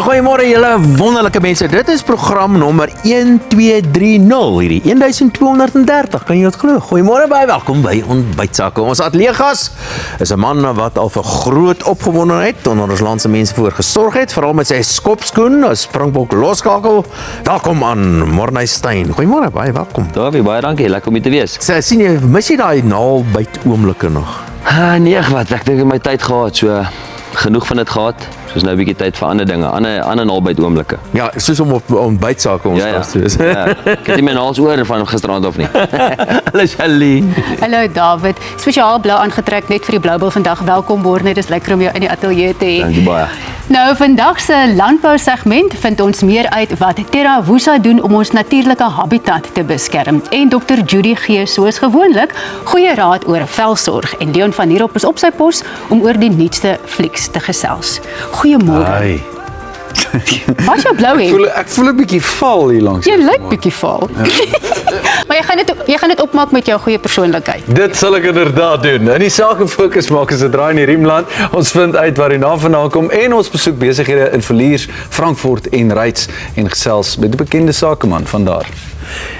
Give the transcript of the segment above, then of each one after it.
Goeiemôre julle wonderlike mense. Dit is program nommer 1230, hierdie 1230. Kan jy dit glo? Goeiemôre, baie welkom by Ontbytsake. Ons ateljeegas is 'n man wat al vir groot opgewondenheid onder ons land se mense voor gesorg het, veral met sy skopskoen, 'n Springbok loskakel. Welkom aan Morney Steyn. Goeiemôre, baie welkom. Davie, baie dankie, lekker om hier te wees. Sien jy, mis jy daai naalbyt oomblikke nog? Nee, wat, ek dink ek het my tyd gehad, so genoeg van dit gehad. Soos nou 'n bietjie tyd vir ander dinge, ander naalbyt oomblikke. Ja, soos om op Ontbytsake ons gas te wees. Ja. Ek het nie my naels oor van gisteraand of nie. Hallo Charlene. Hallo David, spesiaal blou aangetrek net vir die Bloubil vandag. Welkom Borne, dis lekker om jou in die ateljee te hê. Dankie baie. Nou, vandag se landbousegment vind ons meer uit wat Terra Woesa doen om ons natuurlike habitat te beskerm. En Dr. Judy gee soos gewoonlik goeie raad oor velsorg en Leon van Heerop is op sy pos om oor die nuutste flieks te gesels. Goeiemôre. Ai. Wat jou blou hê? Ek voel 'n bietjie val hier langs. Jy lyk bietjie vaal. Maar jy gaan dit opmaak met jou goeie persoonlikheid. Dit sal ek inderdaad doen. In die sake fokus maak as 'n draai in die Riemland. Ons vind uit waar die naam vandaan kom en ons besoek besighede in Villiers, Frankfurt en Ryds en gesels met 'n bekende sakeman van daar.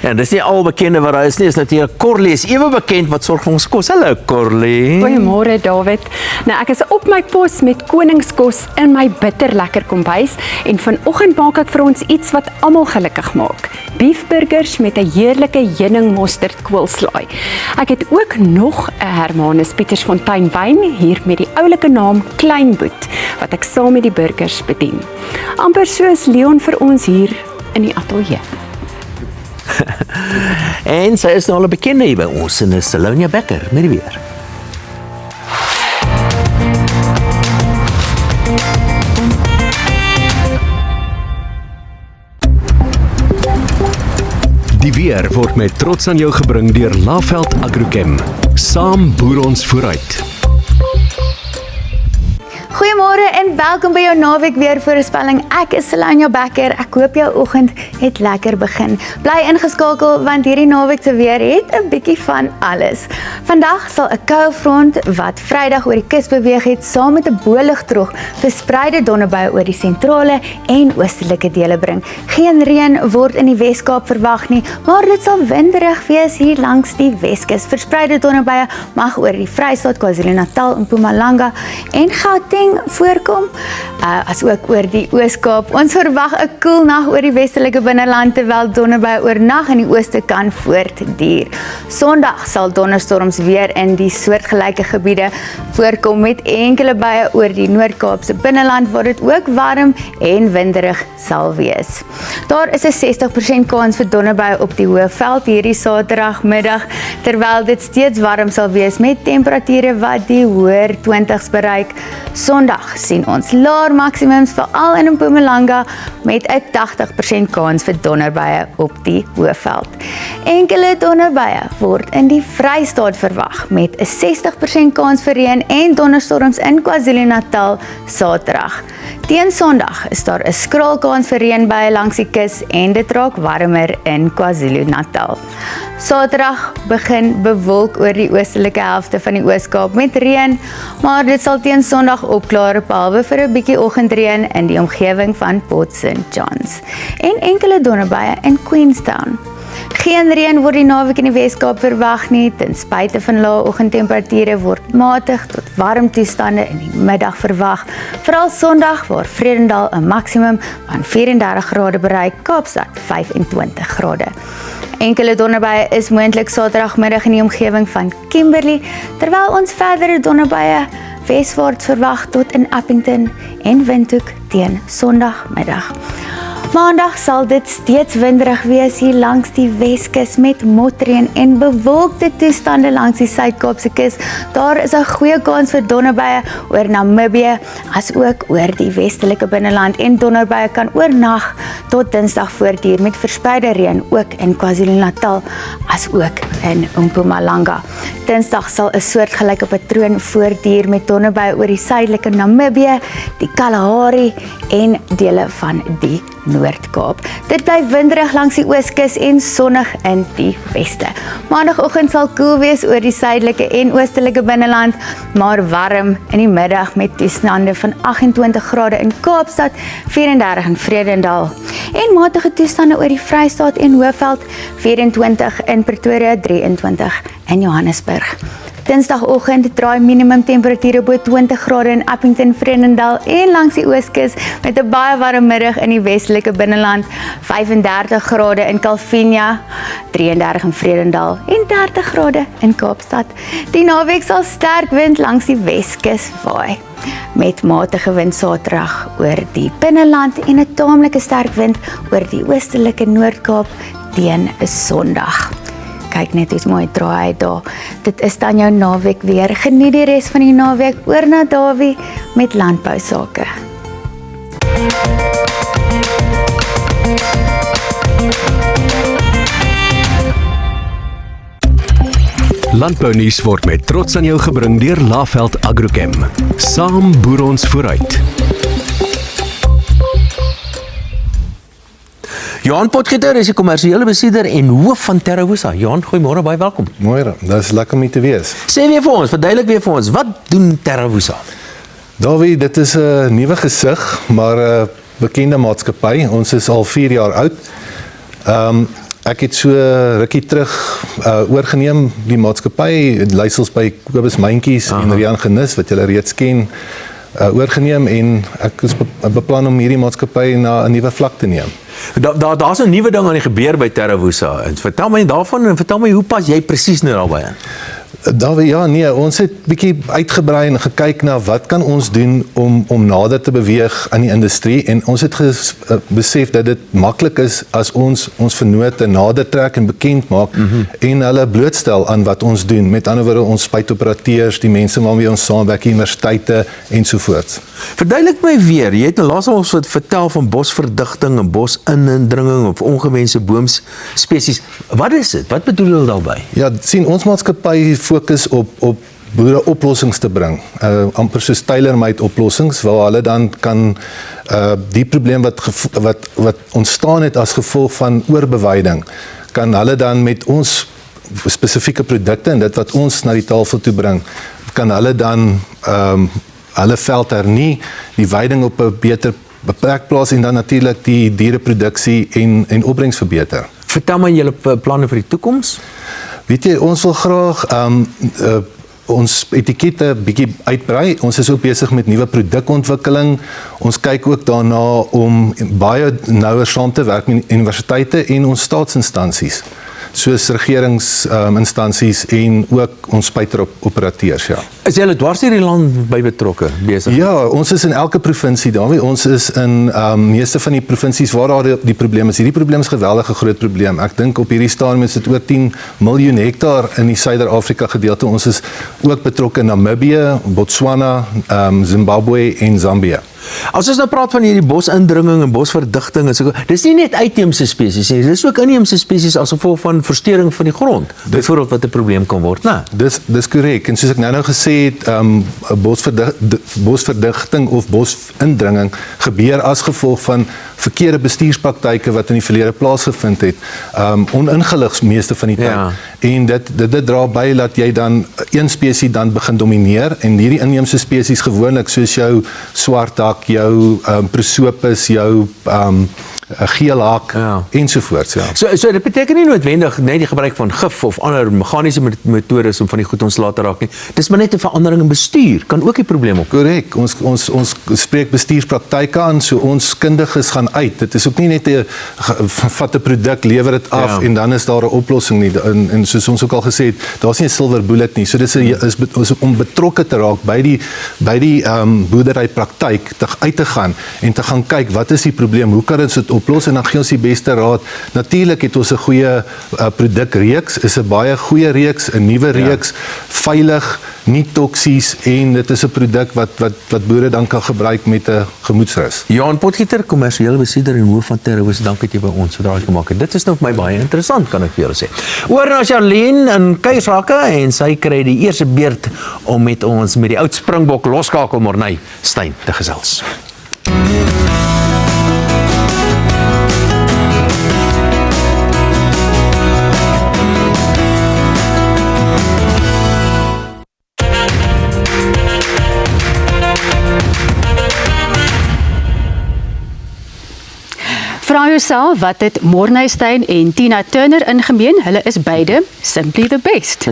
En dis nie al bekende wat daar is nie, is natuurlik Corlie, is ewe bekend wat sorg vir ons kos. Hallo Corlie. Goeiemôre David. Nou ek is op my pos met koningskos in my bitterlekker kombuis en vanoggend maak ek vir ons iets wat almal gelukkig maak. Beefburgers met 'n heerlike heuning mosterd koolslaai. Ek het ook nog 'n Hermanus Pietersfontein wyn hier met die oulike naam Kleinboet wat ek saam met die burgers bedien. Amper soos Leon vir ons hier in die ateljee. En sy is nou al 'n bekende hier by ons en is Salonia Becker met die weer. Die weer word met trots aan jou gebring deur Laveld Agrochem. Saam boer ons vooruit. Goeiemôre en welkom by jou naweek weer voorspelling. Ek is Salonia Becker. Ek hoop jou oggend het lekker begin. Bly ingeskakel want hierdie naweek se weer het 'n bietjie van alles. Vandag sal 'n koue front wat Vrydag oor die kus beweeg het, saam met 'n boligtrog verspreide donderbuie oor die sentrale en oostelike dele bring. Geen reën word in die Wes-Kaap verwag nie, maar dit sal winderig wees hier langs die Weskus. Verspreide donderbuie mag oor die Vrystaat, KwaZulu-Natal en Mpumalanga en Gauteng voorkom, as ook oor die Oos-Kaap. Ons verwag 'n koel nag oor die westelike binneland terwyl donderbuie oornag in die ooste kan voortduur. Sondag sal donderstorms weer in die soortgelyke gebiede voorkom met enkele buie oor die Noord-Kaapse binneland waar dit ook warm en winderig sal wees. Daar is 'n 60% kans vir donderbuie op die Hoëveld hierdie Saterdagmiddag terwyl dit steeds warm sal wees met temperature wat die hoër 20s bereik. Sondag sien ons laer maksimums veral in Mpumalanga met 'n 80% kans vir donderbuie op die Hoëveld. Enkele donderbuie word in die Vrystaat verwag met 'n 60% kans vir reën en donderstorms in KwaZulu-Natal Saterdag. Teen Sondag is daar 'n skraal kans vir reënbuie langs die kus en dit raak warmer in KwaZulu-Natal. Saterdag begin bewolk oor die oostelike helfte van die Oos-Kaap met reën, maar dit sal teen Sondag opklaar behalwe vir 'n bietjie oggendreën in die omgewing van Port St. Johns en enkele donderbuie in Queenstown. Geen reën word die naweek in die Wes-Kaap verwag nie, ten spyte van lae oggendtemperature word matig tot warm toestande in die middag verwag. Veral Sondag waar Vredendal 'n maksimum van 34 grade bereik, Kaapstad 25 grade. Enkele donderbuie is moontlik Saterdagmiddag in die omgewing van Kimberley, terwyl ons verdere donderbuie weswaarts verwag tot in Appington en Windhoek teen Sondagmiddag. Maandag sal dit steeds winderig wees hier langs die Weskus met motreën en bewolkte toestande langs die Suid-Kaapse kus. Daar is 'n goeie kans vir donderbuie oor Namibië as ook oor die westelike binneland en donderbuie kan oornag tot Dinsdag voortduur met verspreide reën ook in KwaZulu-Natal as ook in Mpumalanga. Dinsdag sal 'n soortgelyke patroon voortduur met donderbuie oor die suidelike Namibië, die Kalahari en dele van die Noord-Kaap. Dit bly winderig langs die ooskus en sonnig in die weste. Maandagoggend sal koel wees oor die suidelike en oostelike binneland, maar warm in die middag met toestande van 28 grade in Kaapstad, 34 in Vredendal. En matige toestande oor die Vrystaat en Hoëveld, 24 in Pretoria, 23 in Johannesburg. Dinsdagoggend draai minimum temperature bo 20 grade in Appington, Vredendal en langs die ooskus met 'n baie warm middag in die westelike binneland, 35 grade in Kalvinia, 33 in Vredendal en 30 grade in Kaapstad. Die naweek sal sterk wind langs die Weskus waai, met matige wind Saterdag oor die binneland en 'n taamlike sterk wind oor die oostelike Noord-Kaap teen 'n Sondag. Kyk net hoe mooi draai hy daar. Dit is dan jou naweek weer. Geniet die res van die naweek. Oor na Dawie met landbou sake. Landbounuus word met trots aan jou gebring deur Laveld Agrochem. Saam boer ons vooruit. Johan Potgieter is die kommersiële bestuurder en hoof van TerraWosa. Johan, goeiemôre, baie welkom. Môre, dit is lekker om hier te wees. Sê weer vir ons, verduidelik weer vir ons, wat doen TerraWosa? Dawie, dit is 'n nuwe gesig, maar 'n bekende maatskappy. Ons is al 4 jaar oud. Ek het so rukkie terug oorgeneem die maatskappy, leiersels by Kobus Myntjies en Rian Genis wat julle reeds ken, oorgeneem en ek is beplan om hierdie maatskappy na 'n nuwe vlak te neem. Daar's 'n nuwe ding aan die gebeur by TerraWosa. Vertel my daarvan en vertel my hoe pas jy presies nou daarbey in? Dawie, ja, nee, ons het bietjie uitgebrei en gekyk na wat kan ons doen om nader te beweeg aan die industrie en ons het besef dat dit maklik is as ons vennote nader trek en bekend maak en hulle blootstel aan wat ons doen. Met ander woorde, ons spuitoperateurs, die mense waarmee ons saamwerk, universiteite ensovoorts. Verduidelik my weer, jy het laas ons vertel van bosverdigting en bosinindringing of ongewenste boomspesies. Wat is dit? Wat bedoel jy daarbey? Ja, sien, ons maatskappy fokus op boere oplossings te bring. Amper soos tailor-made oplossings waar hulle dan kan die probleem wat ontstaan het as gevolg van oorbeweiding, kan hulle dan met ons spesifieke produkte en dit wat ons na die tafel toe bring, kan hulle dan hulle veld hernie, die weiding op 'n beter plek plaas en dan natuurlik die diereproduksie en opbrengs verbeter. Vertel my julle planne vir die toekoms. Weet jy, ons wil graag ons etikette bietjie uitbrei. Ons is ook besig met nuwe produkontwikkeling. Ons kyk ook daarna om baie nouer saam te werk met universiteite en ons staatsinstansies, soos regeringsinstansies en ook ons spuiteroperateurs, ja. Is julle dwars hierdie land by betrokke besig? Ja, ons is in elke provinsie, Dawie. Ons is in meeste van die provinsies waar daar die probleem is. Hierdie probleem is 'n geweldige groot probleem. Ek dink op hierdie stadium is dit oor 10 miljoen hektaar in die Suider-Afrika gedeelte. Ons is ook betrokke in Namibië, Botswana, Zimbabwe en Zambia. As ons nou praat van hierdie bosindringing en bosverdigting en so, dis nie net uitheemse spesies nie, dis ook inheemse spesies as gevolg van verstoring van die grond. Byvoorbeeld wat 'n probleem kan word, né? Dis korrek. En soos ek nou gesê het, bosverdigting of bosindringing gebeur as gevolg van verkeerde bestuurspraktyke wat in die verlede plaasgevind het, oningelig meeste van die tyd. Ja. En dit dra by dat jy dan een spesies dan begin domineer en hierdie inheemse spesies gewoonlik soos jou swarthak, jou prosopis, jou geelhaak ensovoorts, ja. So dit beteken nie noodwendig net die gebruik van gif of ander meganiese metodes om van die goed ontslae te raak nie. Dis maar net 'n verandering in bestuur kan ook 'n probleem op. Korrek. Ons spreek bestuurspraktyke aan, so ons kundiges gaan uit. Dit is ook nie net 'n vat 'n produk, lewer dit af en dan is daar 'n oplossing nie. En soos ons ook al gesê het, daar's nie 'n silver bullet nie. So dis is om betrokke te raak by die boerderypraktyk uit te gaan en te gaan kyk wat is die probleem, hoe kan dit oplos en dan gee ons die beste raad. Natuurlik het ons 'n goeie produkreeks, is 'n baie goeie reeks, 'n nuwe reeks, veilig, nie toksies en dit is 'n produk wat boere dan kan gebruik met 'n gemoedsrus. Johan Potgieter, kommersiële bestuurder en hoof van TerraWosa, dankie dat jy by ons gedraai gemaak het. Dit is nou vir my baie interessant, kan ek vir julle sê. Oor na Charlene in Kuiersake en sy kry die eerste beurt om met ons met die oud Springbok loskakel Morney Steyn te gesels. vra jouself wat het Morney Steyn en Tina Turner in gemeen? Hulle is beide simply the best.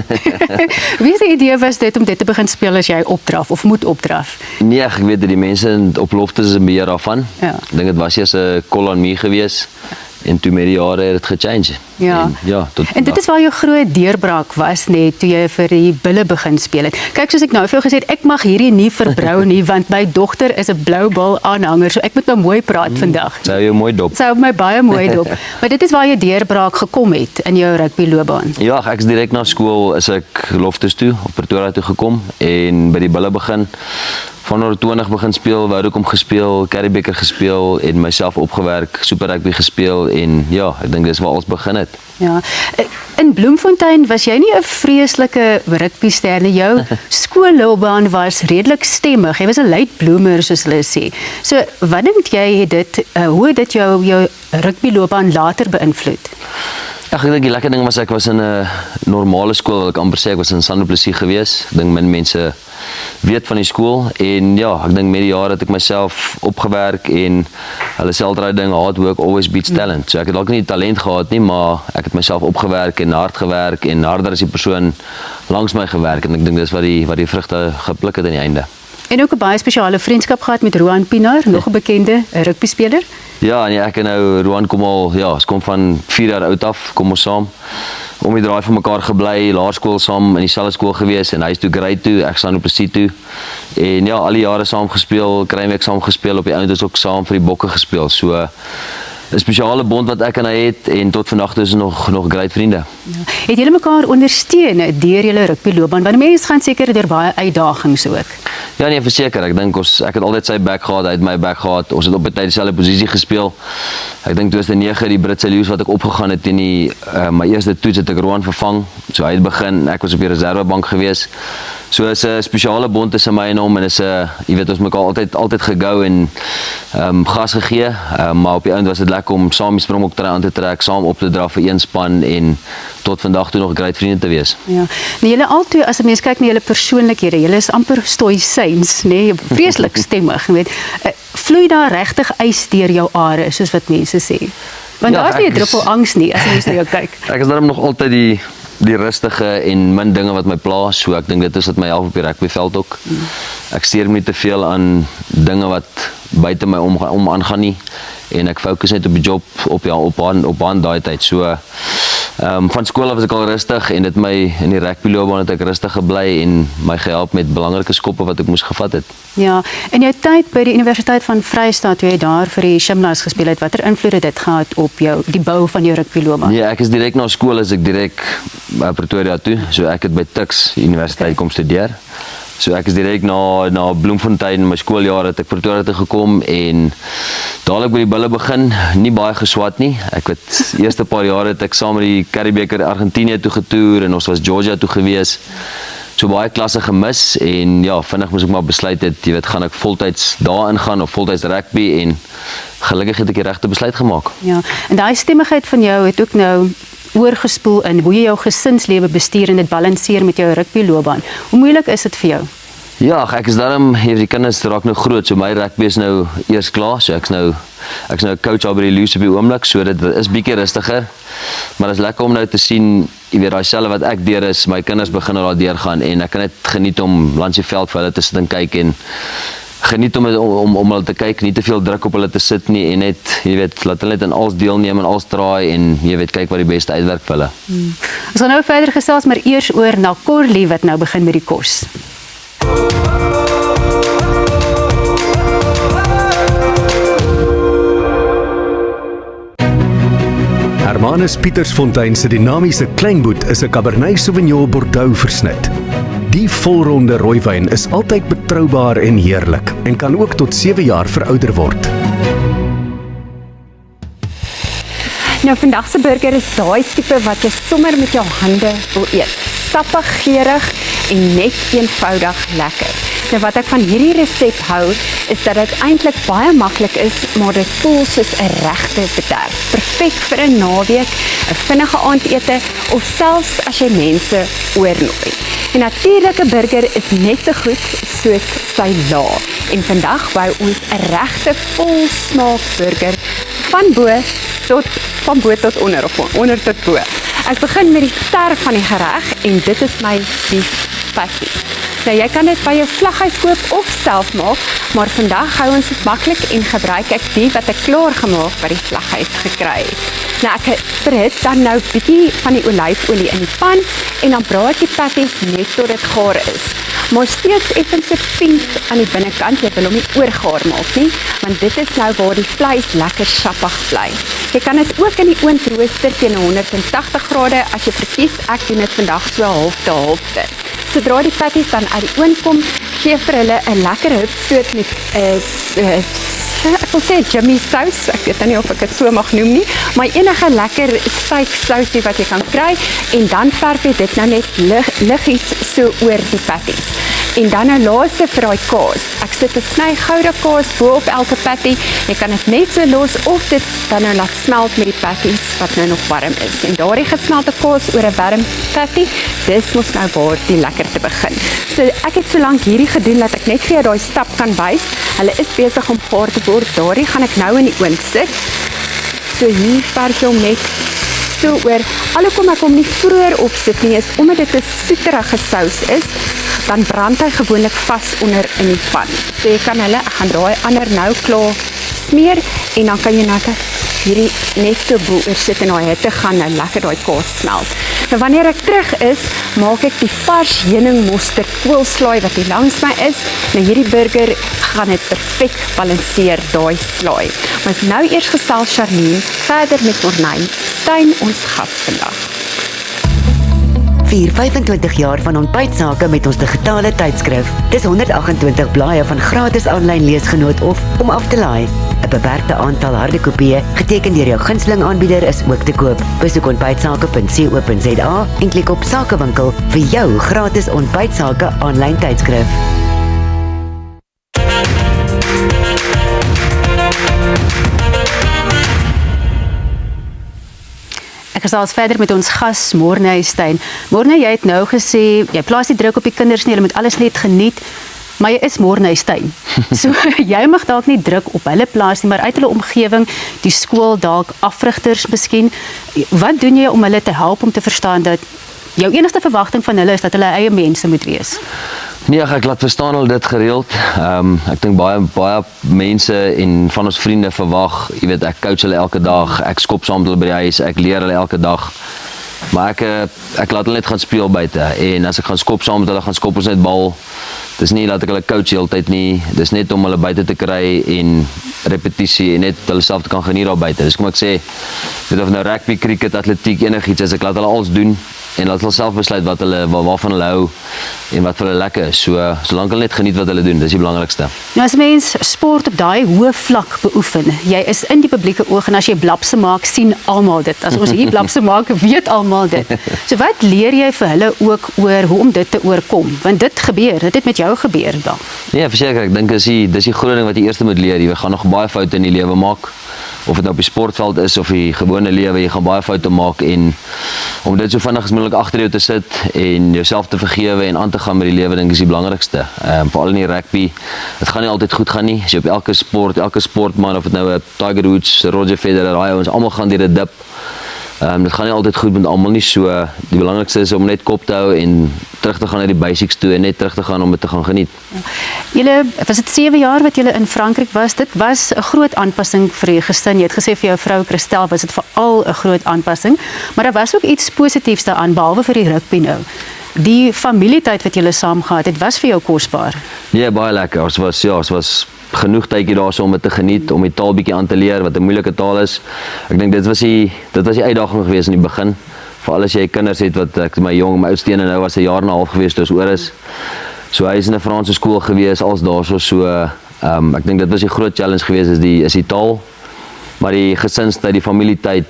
Wie se idee was dit om dit te begin speel as jy opdraf of moet opdraf? Nee, ek weet dat die mense op loftes is 'n beheer daarvan. Ja. Ek dink dit was eers 'n call on me gewees en toe met die jare het dit gechange. Ja. En, ja, tot En dit is waar jou groot deurbraak was net toe jy vir die bulle begin speel het. Kyk, soos ek nou vir jou gesê het, ek mag hierdie nie verbrou nie want my dogter is 'n blou bal aanhanger, so ek moet nou mooi praat vandag. Sou jou mooi dop. Sou my baie mooi dop. Maar dit is waar jy deurbraak gekom het in jou rugbyloopbaan. Ja, ek is direk na skool is ek loftes toe op Pretoria toe gekom en by die bulle begin. Van onder 20 begin speel, Woudekom gespeel, Curriebeeker gespeel en myself opgewerk, super rugby gespeel en ja, ek dink dis waar alles begin het. Ja. In Bloemfontein was jy nie 'n vreeslike rugbyster nie. Jou skoolloopbaan was redelik stemmig. Jy was 'n late bloomer soos hulle sê. So, wat dink jy het dit hoe het dit jou rugbyloopbaan later beïnvloed? Ek dink die lekker ding was ek was in 'n normale skool, wil ek amper sê ek was in Sanderplessis gewees. Ek dink min mense weet van die skool en ja, ek dink met die jare het ek myself opgewerk en hulle sê altyd ding hard work always beats talent. So ek het dalk nie talent gehad nie, maar ek het myself opgewerk en hard gewerk en harder as die persoon langs my gewerk en ek dink dis wat die vrugte gepluk het aan die einde. En ook 'n baie spesiale vriendskap gehad met Roan Pinaar, nog 'n bekende rugbyspeler. Ja, nee, ek en nou Roan kom al, ja, ons kom van 4 jaar oud af, kom ons saam. Om die draai van mekaar gebly, laerskool saam in dieselfde skool gewees en hy is toe grade toe, ek staan op Plessis toe. En ja, al die jare saam gespeel, Kruimeek saam gespeel, op die einde is ook saam vir die Bokke gespeel. So 'n spesiale bond wat ek en hy het en tot vandag toe is nog great vriende. Ja. Het julle mekaar ondersteun deur julle rugbyloopbaan? Want mense gaan seker deur baie uitdagings ook. Ja nee, verseker, ek dink ek het altyd sy back gehad, hy het my back gehad. Ons het op 'n tyd dieselfde posisie gespeel. Ek dink 2009 die Britse Leeu's wat ek opgegaan het teen die my eerste toets het ek Roan vervang. So hy het begin, ek was op die reservebank gewees. So is 'n spesiale bond tussen my en hom en is 'n jy weet ons mekaar altyd gegou en gas gegee, maar op die einde was dit lekker om saam die Springbok aan te trek, saam op te dra vir een span en tot vandag toe nog great vriende te wees. Ja. Nou julle albei as 'n mens kyk na julle persoonlikhede, julle is amper stoïsyns, nê, vreeslik stemmig, jy weet. Vloei daar regtig ys deur jou are soos wat mense sê. Want Ja, daar's nie 'n ek is- druppel angs nie as jy mens na jou kyk. Ek is daarom nog altyd die rustige en min dinge wat my pla, so ek dink dit is wat my help op die rugbyveld ook. Ek steur my nie te veel aan dinge wat buite my om aangaan nie en ek fokus net op die job op aan daai tyd. So van skool af was ek al rustig en dit my in die rugbyloopbaan het ek rustig gebly en my gehelp met belangrike skoppe wat ek moes gevat het. Ja, en jou tyd by die Universiteit van Vrystaat toe jy daar vir die Shimlas gespeel het, watter invloed het dit gehad op die bou van jou rugbyloopbaan? Nee, ek is direk na skool as ek direk Pretoria toe, so ek het by Tuks Universiteit kom studeer. So ek is direk na Bloemfontein, my skooljare het ek Pretoria toe gekom en dadelik by die bulle begin, nie baie geswat nie. Ek weet eerste paar jare het ek saam met die Curriebeeker Argentinië toe getoer en ons was Georgia toe gewees. So baie klasse gemis en ja, vinnig moes ek maar besluit het, jy weet, gaan ek voltyds daarin gaan of voltyds rugby en gelukkig het ek die regte besluit gemaak. Ja, en daai stemmigheid van jou het ook nou oorgespoel in hoe jy jou gesinslewe bestuur en dit balanseer met jou rugbyloopbaan. Hoe moeilik is dit vir jou? Ja, ek is daarom, die kinders raak nou groot, so my rugby is nou eers klaar, so ek's nou 'n coach daar by die Leeu's op die oomblik, so dit is bietjie rustiger, maar dit is lekker om nou te sien, jy weet, daai selfe wat ek deur is, my kinders begin nou daar deurgaan en ek kan net geniet om langs die veld vir hulle te sit en kyk en geniet om hulle te kyk, nie te veel druk op hulle te sit nie en net, jy weet, laat hulle net aan alles deelneem en alles draai en jy weet, kyk wat die beste uitwerk vir hulle. Ons gaan nou verder gesels, maar eers oor na Corlie wat nou begin met die kos. Hermanus Pietersfontein se dinamiese kleinboet is 'n Cabernet Sauvignon Bordeaux versnit. Die volronde rooiwyn is altyd betroubaar en heerlik en kan ook tot 7 jaar verouder word. Nou vandag se burger is daai tipe wat jy sommer met jou hande wil eet. Sappig, geurig en net eenvoudig lekker. Nou wat ek van hierdie resep hou, is dat dit eintlik baie maklik is, maar dit voel soos 'n regte bederf. Perfek vir 'n naweek, 'n vinnige aandete of selfs as jy mense oornooi. 'n Natuurlike burger is net so goed soos sy laag. En vandag bou ons 'n regte volsmaak burger van bo tot onder of van onder tot bo. Ek begin met die ster van die gereg en dit is my beef patty. Nou jy kan dit by jou slaghuis koop of self maak, maar vandag hou ons dit maklik en gebruik ek die wat ek klaar gemaak by die slaghuis gekry het. Nou ek verhit dan nou bietjie van die olyfolie in die pan en dan braai ek die patties net tot dit gaar is. Maar steeds effens so pink aan die binnekant, jy wil hom nie oorgaar maak nie, want dit is nou waar die vleis lekker sappig bly. Jy kan dit ook in die oondrooster teen 180 grade as jy verkies, ek doen dit vandag so halfte. Sodra die patties dan uit die oond kom, gee vir hulle 'n lekker hupstoot met ek wil sê Jimmy sous, ek weet nie of ek dit so mag noem nie, maar enige lekker steak sousie wat jy kan kry en dan verf jy dit nou net liggies so oor die patties. En dan nou laaste vir daai kaas. Ek sit 'n sny goude kaas bo op elke patty. Jy kan dit net so los of dit dan nou laat smelt met die patties wat nou nog warm is. En daardie gesmelte kaas oor 'n warm patty, dis mos nou waar die lekkerte begin. So ek het so lank hierdie gedoen dat ek net vir jou daai stap kan wys. Hulle is besig om gaar te word. Daardie gaan ek nou in die oond sit. So hier verf jy hom net so oor. Alhoewel ek hom nie vroeër opsit nie, is omdat dit 'n soeterige sous is, dan brand hy gewoonlik vas onder in die pan. So jy kan ek gaan daai ander nou klaar smeer en dan kan jy nou hierdie net so bo oor sit en daai hitte gaan nou lekker daai kaas smelt. Nou wanneer ek terug is, maak ek die vars heuning mosterd koolslaai wat hier langs my is. Nou hierdie burger gaan dit perfek balanseer daai slaai. Maar nou eers gesels Charlene verder met Morney, Stein ons gas vandag. Vier 25 jaar van ontbytsake met ons digitale tydskrif. Dis 128 blaaie van gratis aanlyn leesgenoot of om af te laai. 'n Beperkte aantal harde kopieë, geteken deur jou gunsteling aanbieder, is ook te koop. Besoek ontbytsake.co.za en klik op Sakewinkel vir jou gratis ontbytsake aanlyn tydskrif. Ek gesels verder met ons gas Morney Stein. Morney, jy het nou gesê jy plaas die druk op die kinders nie, hulle moet alles net geniet. Maar jy is Morney Stein. So jy mag dalk nie druk op hulle plaas nie, maar uit hulle omgewing, die skool dalk afrigters miskien. Wat doen jy om hulle te help om te verstaan dat jou enigste verwagting van hulle is dat hulle eie mense moet wees? Nee, ek laat verstaan hulle dit gereeld. Ek dink baie mense en van ons vriende verwag, jy weet, ek coach hulle elke dag, ek skop saam met hulle by die huis, ek leer hulle elke dag. Maar ek laat hulle net gaan speel buite en as ek gaan skop saam met hulle, gaan skop ons net bal. Dis nie dat ek hulle coach heeltyd nie, dis net om hulle buite te kry en repetisie en net hulle self te kan geniet daar buite. Dis kom ek sê, weet of nou rugby, cricket, atletiek, enigiets is, ek laat hulle alles doen en laat hulle self besluit waarvan hulle hou en wat vir hulle lekker is. So solank hulle net geniet wat hulle doen, dis die belangrikste. Nou as mens sport op daai hoë vlak beoefen, jy is in die publieke oog en as jy blapse maak, sien almal dit. As ons hier blapse maak, weet almal dit. So wat leer jy vir hulle ook oor hoe om dit te oorkom? Want dit gebeur, dit het met jou gebeur dan. Ja, verseker, ek dink dis die groot ding wat jy eers moet leer. Jy gaan nog baie foute in die lewe maak. Of dit nou op die sportveld is of die gewone lewe, jy gaan baie foute maak en om dit so vinnig as moontlik agter jou te sit en jouself te vergewe en aan te gaan met die lewe, dink ek is die belangrikste. Veral in die rugby, dit gaan nie altyd goed gaan nie. As jy op elke sportman, of dit nou 'n Tiger Woods, Roger Federer, daai ouens almal gaan deur 'n dip. Dit gaan nie altyd goed met almal nie, so die belangrikste is om net kop te hou en terug te gaan na die basics toe en net terug te gaan om dit te gaan geniet. Julle, was dit 7 jaar wat julle in Frankryk was? Dit was 'n groot aanpassing vir die gesin. Jy het gesê vir jou vrou Christel was dit veral 'n groot aanpassing, maar daar was ook iets positiefs daaraan behalwe vir die rugby nou. Die familietyd wat julle saam gehad het, was vir jou kosbaar. Ja, baie lekker. Ons was genoeg tydjie daar so om dit te geniet, om die taal bietjie aan te leer, wat 'n moeilike taal is. Ek dink dit was die uitdaging geweest in die begin. Veral as jy kinders het wat ek my oudste een nou was 'n jaar en 'n half geweest toe ons oor is. So hy is in 'n Franse skool geweest als daarso, ek dink dit was die groot challenge geweest is die taal. Maar die gesinstyd, die familietyd,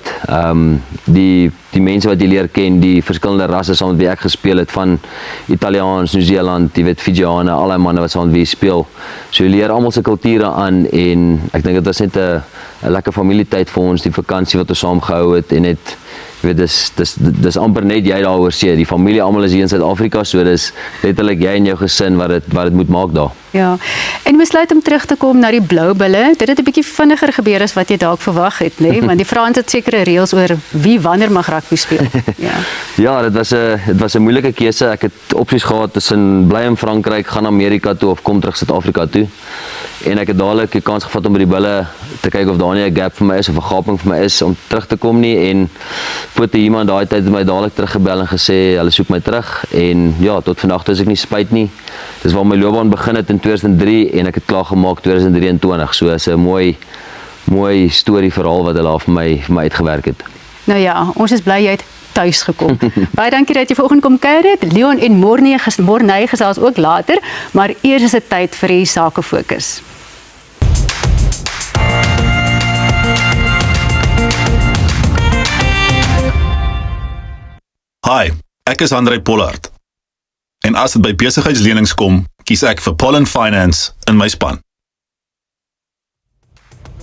die mense wat jy leer ken, die verskillende rasse saam met wie ek gespeel het, van Italiaans, Nieu-Seeland, jy weet, Fijiane, al die manne wat saam met wie jy speel. So jy leer almal se kulture aan en ek dink dit was net 'n lekker familietyd vir ons, die vakansie wat ons saam gehou het en net, jy weet, dis amper net jy daaroor sê, die familie almal is hier in Suid-Afrika, so dis letterlik jy en jou gesin wat dit moet maak daar. Ja, en besluit om terug te kom na die blou bulle. Dit het 'n bietjie vinniger gebeur as wat jy dalk verwag het, nê? Want die Frans het sekere reëls oor wie wanneer mag rugby speel. Ja. Ja, dit was 'n moeilike keuse. Ek het opsies gehad tussen bly in Frankryk, gaan Amerika toe of kom terug Suid-Afrika toe. En ek het dadelik die kans gevat om by die bulle te kyk of daar nie 'n gap vir my is of 'n gaping vir my is om terug te kom nie en Pote iemand daai tyd het my dadelik teruggebel en gesê hulle soek my terug en ja, tot vandag toe is ek nie spyt nie. Dis waar my loopbaan begin het in 2003 en ek het klaar gemaak 2023. So is 'n mooi storie verhaal wat hulle vir my uitgewerk het. Nou ja, ons is bly jy het tuis gekom. Baie dankie dat jy vanoggend kom kuier het. Leon en Morney gesels ook later, maar eers is dit tyd vir die sake fokus. Hi, ek is André Pollard. En as dit by besigheidslenings kom, kies ek vir Pollen Finance in my span.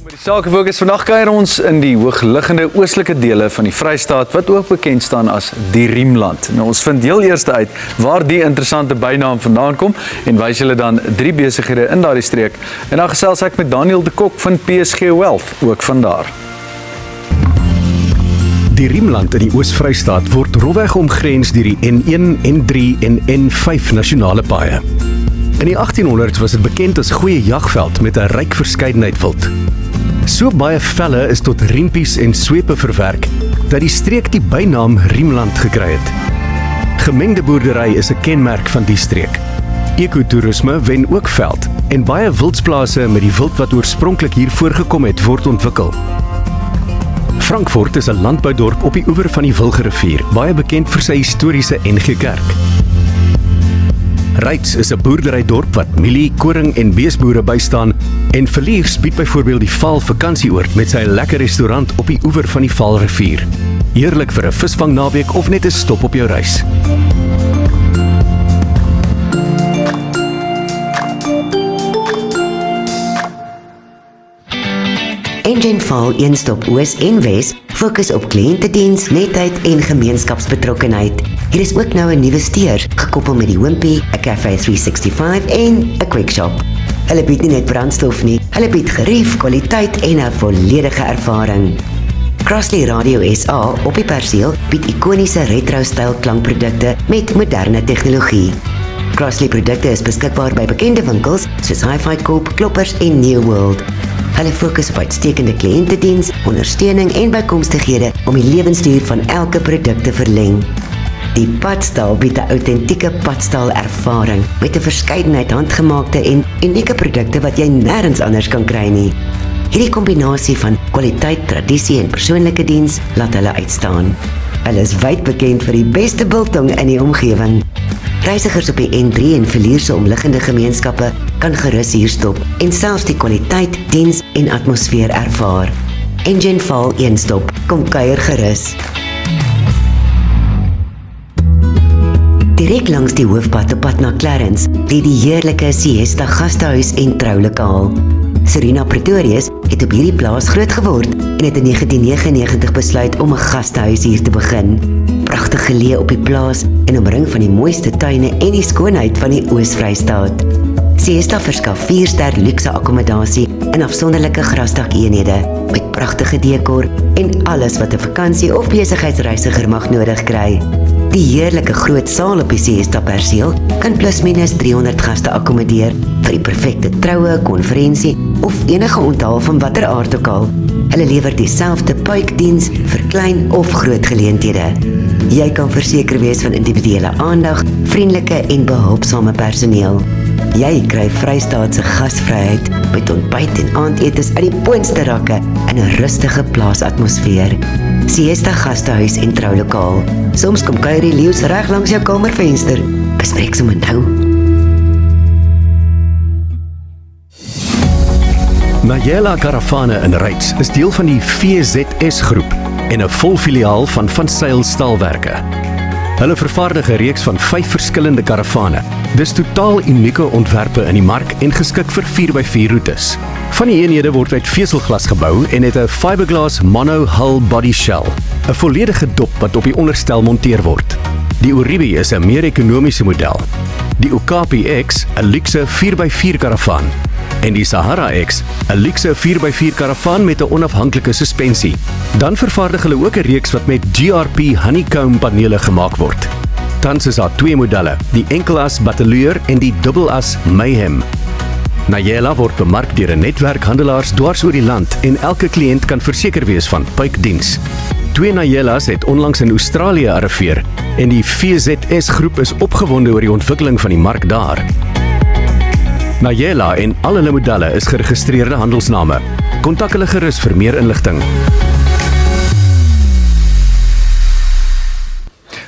Met die sakefokus vandag kuier ons in die hoogliggende oostelike dele van die Vrystaat wat ook bekend staan as die Riemland. Nou ons vind heel eers uit waar die interessante bynaam vandaan kom en wys julle dan 3 besighede in daardie streek. En dan gesels ek met Daniel de Kok van PSG Wealth ook vandaar. Die Riemland in die Oos-Vrystaat word rolweg omgrens deur die N1, N3 en N5 nasionale paaie. In die 1800s was dit bekend as goeie jagveld met 'n ryk verskeidenheid wild. So baie velle is tot riempies en swepe verwerk dat die streek die bynaam Riemland gekry het. Gemengde boerdery is 'n kenmerk van die streek. Ekotourisme wen ook veld en baie wildsplase met die wild wat oorspronklik hier voorgekom het word ontwikkel. Frankfort is 'n landboudorp op die oewer van die Wilgerivier, baie bekend vir sy historiese NG Kerk. Ryds is 'n boerderydorp wat mielie, koring en beesboere bystaan en Villiers bied byvoorbeeld die Vaal vakansieoord met sy lekker restaurant op die oewer van die Vaalrivier. Heerlik vir 'n visvangnaweek of net 'n stop op jou reis. Engine Val Eenstop Oos en Wes fokus op kliëntediens, netheid en gemeenskapsbetrokkenheid. Hier is ook nou 'n nuwe steur, gekoppel met die Wimpy, 'n Cafe 365 en 'n Quick Shop. Hulle bied nie net brandstof nie, hulle bied gerief, kwaliteit en 'n volledige ervaring. Crossley Radio SA op die perseel bied ikoniese retro-styl klankprodukte met moderne tegnologie. Crossley produkte is beskikbaar by bekende winkels soos Hi-Fi Coop, Kloppers en New World. Hulle fokus op uitstekende kliëntediens, ondersteuning en bykomstighede om die lewensduur van elke produk te verleng. Die Padstaal bied 'n autentieke padstaal ervaring met 'n verskeidenheid handgemaakte en unieke produkte wat jy nêrens anders kan kry nie. Hierdie kombinasie van kwaliteit, tradisie en persoonlike diens laat hulle uitstaan. Hulle is wyd bekend vir die beste biltong in die omgewing. Reisigers op die N3 en Villiers se omliggende gemeenskappe kan gerus hier stop en selfs die kwaliteit, diens en atmosfeer ervaar. Engine Val Eenstop, kom kuier gerus. Direk langs die hoofpad op pad na Clarence lê die heerlike Siesta gastehuis en troulokaal. Serena Pretorius het op hierdie plaas groot geword en het in 1999 besluit om 'n gastehuis hier te begin. Pragtig geleë op die plaas en omring van die mooiste tuine en die skoonheid van die Oos-Vrystaat. Siesta verskaf 4-ster luukse akkommodasie in afsonderlike grasdak-eenhede met pragtige dekor en alles wat 'n vakansie of besigheidsreisiger mag nodig kry. Die heerlike groot saal op die Siesta perseel kan plus minus 300 gaste akkommodeer vir die perfekte troue, konferensie of enige onthaal van watter aard ook al. Hulle lewer dieselfde puikdiens vir klein of groot geleenthede. Jy kan verseker wees van individuele aandag, vriendelike en behulpsame personeel. Jy kry Vrystaatse gasvryheid met ontbyt en aandetes uit die boonste rakke in 'n rustige plaasatmosfeer. Siesta gastehuis en troulokaal. Soms kom kuier die leeu's reg langs jou kamervenster. Bespreek sommer nou. Nayela Karavane in Ryds is deel van die VZS groep en 'n volfiliaal van Sail Staalwerke. Hulle vervaardig 'n reeks van 5 verskillende karavane. Dis totaal unieke ontwerpe in die mark en geskik vir 4x4 roetes. Van die eenhede word uit veselglas gebou en het 'n fiberglass mono-hull body shell, 'n volledige dop wat op die onderstel monteer word. Die Oribi is 'n meer ekonomiese model. Die Okapi X, 'n luukse 4x4 karavaan. En die Sahara X, 'n luukse 4x4 karavaan met 'n onafhanklike suspensie. Dan vervaardig hulle ook 'n reeks wat met GRP honeycomb panele gemaak word. Tans is daar 2 modelle, die enkelas Bataleur en die dubbelas Mayhem. Nayela word bemark deur 'n netwerk handelaars dwars oor die land en elke kliënt kan verseker wees van puikdiens. 2 Nayelas het onlangs in Australië arriveer en die VZS groep is opgewonde oor die ontwikkeling van die mark daar. Nayela en al hulle modelle is geregistreerde handelsname. Kontak hulle gerus vir meer inligting.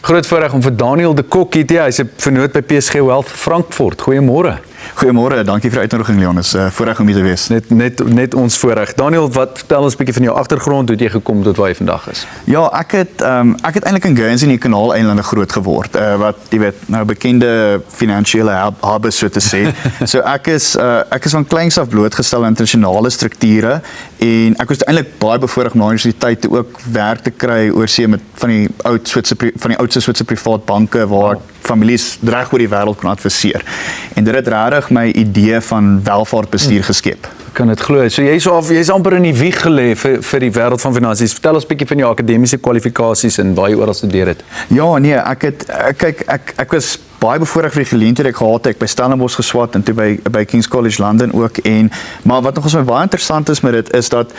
Groot voorreg om vir Daniel de Kok hier te hê. Hy's 'n vernoot by PSG Wealth Frankfurt. Goeiemôre. Goeiemôre, dankie vir die uitnodiging Leon. Is voorreg om hier te wees. Net ons voorreg. Daniel, vertel ons 'n bietjie van jou agtergrond, hoe het jy gekom tot waar jy vandag is? Ja, ek het eintlik in Guernsey in die Kanaaleilande groot geword. Wat jy weet, nou bekende finansiële hub so te sê. So ek is van kleins af blootgestel aan internasionale strukture en ek was eintlik baie bevoorreg om na universiteit toe ook werk te kry oorsee met van die oudste Switse privaat banke waar families reg oor die wêreld kon adviseer. En dit het regtig my idee van welvaartbestuur geskep. Kan dit glo. So jy's amper in die wieg gelê vir die wêreld van finansies. Vertel ons 'n bietjie van jou akademiese kwalifikasies en waar jy oral studeer het. Ja, nee, ek was baie bevoorreg vir die geleenthede ek gehad het. Ek by Stellenbosch geswat en toe by King's College London ook maar wat nog baie interessant is met dit is dat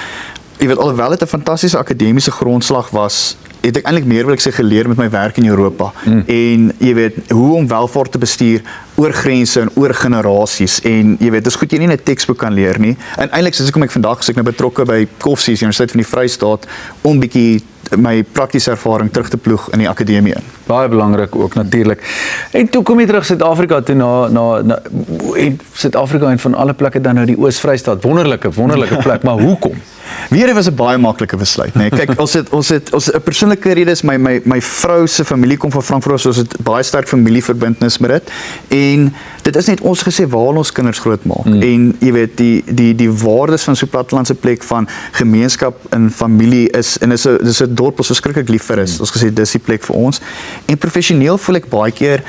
jy weet alhoewel dit 'n fantastiese akademiese grondslag was, het ek eintlik meer wil ek sê geleer met my werk in Europa. En jy weet hoe om welvaart te bestuur oor grense en oor generasies en jy weet dis goed jy nie in 'n teksboek kan leer nie. En eintlik soos ek vandag is ek nou betrokke by Koffsies Universiteit van die Vrystaat om bietjie my praktiese ervaring terug te ploeg in die akademie in. Baie belangrik ook natuurlik. En toe kom jy terug Suid-Afrika toe na Suid-Afrika en van alle plekke dan nou die Oos-Vrystaat. Wonderlike plek, maar hoekom? Weer was 'n baie maklike besluit, nee. Kyk, ons het 'n persoonlike rede is my vrou se familie kom van Frankfurt, so ons het baie sterk familieverbintenis met dit. En dit is net ons gesê waar ons kinders grootmaak. En jy weet die waardes van so 'n plattelandse plek van gemeenskap en familie is en dis 'n dorp ons verskriklik lief vir is. Ons gesê dis die plek vir ons. En professioneel voel ek baie keer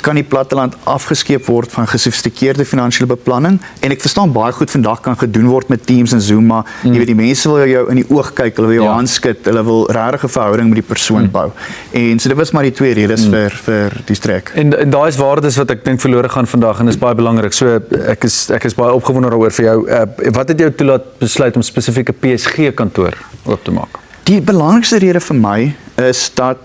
kan die platteland afgeskeep word van gesofistikeerde finansiële beplanning en ek verstaan baie goed vandag kan gedoen word met Teams en Zoom, maar jy weet die mense wil jou in die oog kyk, hulle wil jou hand skud, hulle wil regtig 'n verhouding met die persoon bou. En so dit was maar die 2 redes vir die trek. En daai is waardes wat ek dink verlore gaan vandag en is baie belangrik. So ek is baie opgewonde daaroor vir jou. Wat het jou toelaat besluit om spesifieke PSG kantoor oop te maak? Die belangrikste rede vir my is dat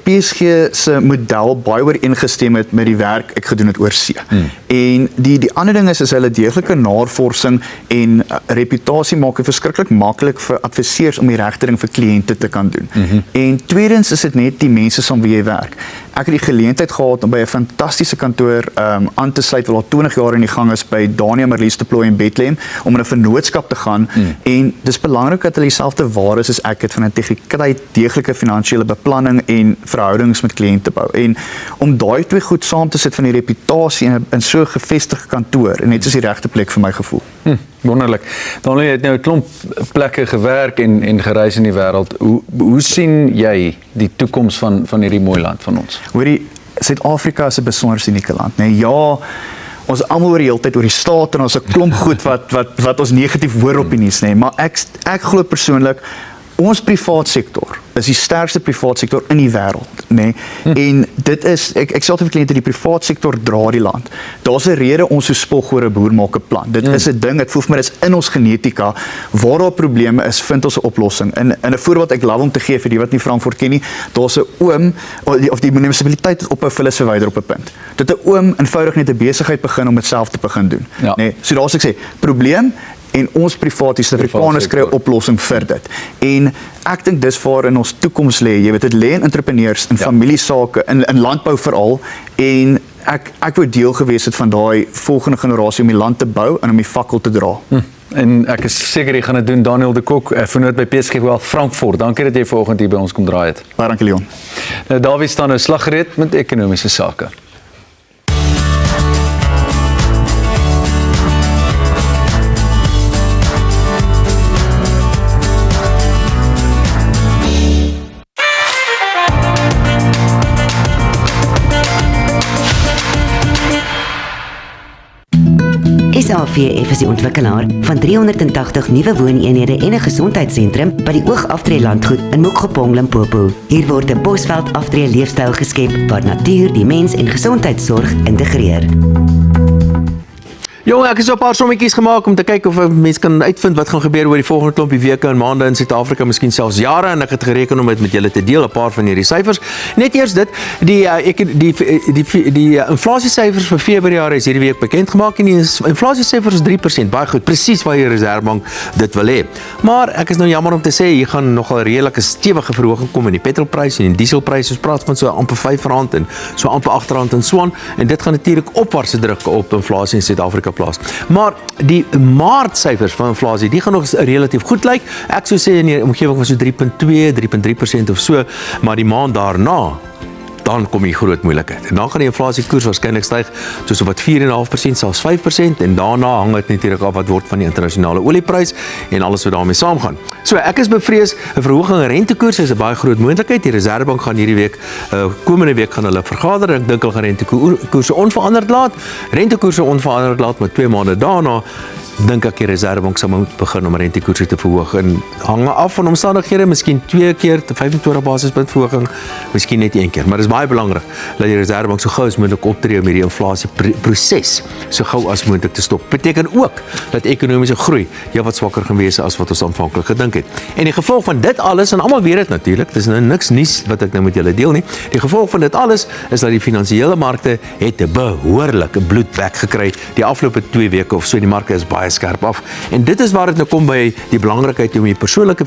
PSG se model baie ooreengestem het met die werk ek gedoen het oor see. En die ander ding is hulle deeglike navorsing en reputasie maak dit verskriklik maklik vir adviseurs om die regte ding vir kliënte te kan doen. En tweedens is dit net die mense saam wie jy werk. Ek het die geleentheid gehad om by 'n fantastiese kantoor aan te sluit wat al 20 jaar in die gang is by Dania Marlies Deploy in Bethlehem om in 'n vennootskap te gaan en dis belangrik dat hulle dieselfde waardes as ek het van integriteit, deeglike finansiële beplanning en verhoudings met kliënte bou. En om daai 2 goed saam te sit van die reputasie in so 'n gevestigde kantoor en net soos die regte plek vir my gevoel. Wonderlik. Dan het jy nou 'n klomp plekke gewerk en gereis in die wêreld. Hoe sien jy die toekoms van hierdie mooi land van ons? Hoorie, Suid-Afrika is 'n besonder unieke land, nee. Ja, ons almal oor die hele tyd oor die staat en ons 'n klomp goed wat ons negatief hoor op die nuus, nee, maar ek glo persoonlik ons privaat sektor is die sterkste privaat sektor in die wêreld, nê? En dit is ek sê altyd vir kliënte die privaat sektor dra die land. Daar's 'n rede ons so spog oor 'n boer maak 'n plan. Dit is 'n ding, dit voel vir my dis in ons genetika. Waar daar probleme is, vind ons 'n oplossing. In 'n voorbeeld ek love om te gee vir die wat nie Frankfurt ken nie, daar's 'n oom of die munisipaliteit het ophou vullis verwyder op 'n punt. Dit 'n oom eenvoudig net 'n besigheid begin om dit self te begin doen, nê? So daar's ek sê, probleem en ons private Suid-Afrikaners kry 'n oplossing vir dit. En ek dink dis waar in ons toekoms lê. Jy weet dit lê in entrepreneurs, in familiesake, in landbou veral en ek wou deel gewees het van daai volgende generasie om die land te bou en om die fakkel te dra. En ek is seker jy gaan dit doen. Daniel de Kok, vernoot by PSG Wealth Frankfurt. Dankie dat jy vanoggend hier by ons kom draai het. Baie dankie Leon. Nou Dawie staan nou slaggereed met ekonomiese sake. SAVF is die ontwikkelaar van 380 nuwe wooneenhede en 'n gesondheidssentrum by die Oogaftree landgoed in Mokgopong, Limpopo. Hier word 'n Bosveld aftree leefstyl geskep waar natuur die mens en gesondheidsorg integreer. Jong, ek het so 'n paar sommetjies gemaak om te kyk of 'n mens kan uitvind wat gaan gebeur oor die volgende klompie weke en maande in Suid-Afrika, miskien selfs jare, en ek het gereken om dit met julle te deel, 'n paar van hierdie syfers. Net eers dit, die inflasiesyfers vir Februarie is hierdie week bekend gemaak en die inflasiesyfer is 3%, baie goed, presies waar die Reserwebank dit wil hê. Maar ek is nou jammer om te sê, hier gaan nogal redelike stewige verhoging kom in die petrolprys en die dieselprys. Ons praat van so amper R5 en so amper R8 en so aan, en dit gaan natuurlik opwaartse druk op inflasie in Suid-Afrika plaas. Maar die maartsyfers van inflasie, die gaan nog relatief goed lyk. Ek sou sê in die omgewing van so 3.2, 3.3% of so, maar die maand daarna, dan kom die groot moeilikheid. En dan gaan die inflasiekoers waarskynlik styg tot so wat 4.5%, selfs 5%, en daarna hang dit natuurlik af wat word van die internasionale olieprys en alles wat daarmee saamgaan. So ek is bevrees 'n verhoging in rentekoerse is 'n baie groot moontlikheid. Die Reserwebank gaan hierdie week, komende week gaan hulle vergader. Ek dink hulle gaan rentekoerse onveranderd laat. Rentekoerse onveranderd laat, maar 2 maande daarna dink ek die Reserwebank sal moet begin om rentekoerse te verhoog, en hang af van omstandighede, miskien 2 keer te 25 basispunt verhoging, miskien net 1 keer, maar dit is baie belangrik dat die Reserwebank so gou as moontlik optree om hierdie inflasieproses so gou as moontlik te stop. Beteken ook dat ekonomiese groei wat swakker gaan wees as wat ons aanvanklik gedink het. En die gevolg van dit alles, en almal weet dit natuurlik, dis nou niks nuus wat ek nou met julle deel nie. Die gevolg van dit alles is dat die finansiële markte het 'n behoorlike bloedbek gekry die afgelope 2 weke of so. Die markte is baie skerp af. En dit is waar dit nou kom by die belangrikheid om die persoonlike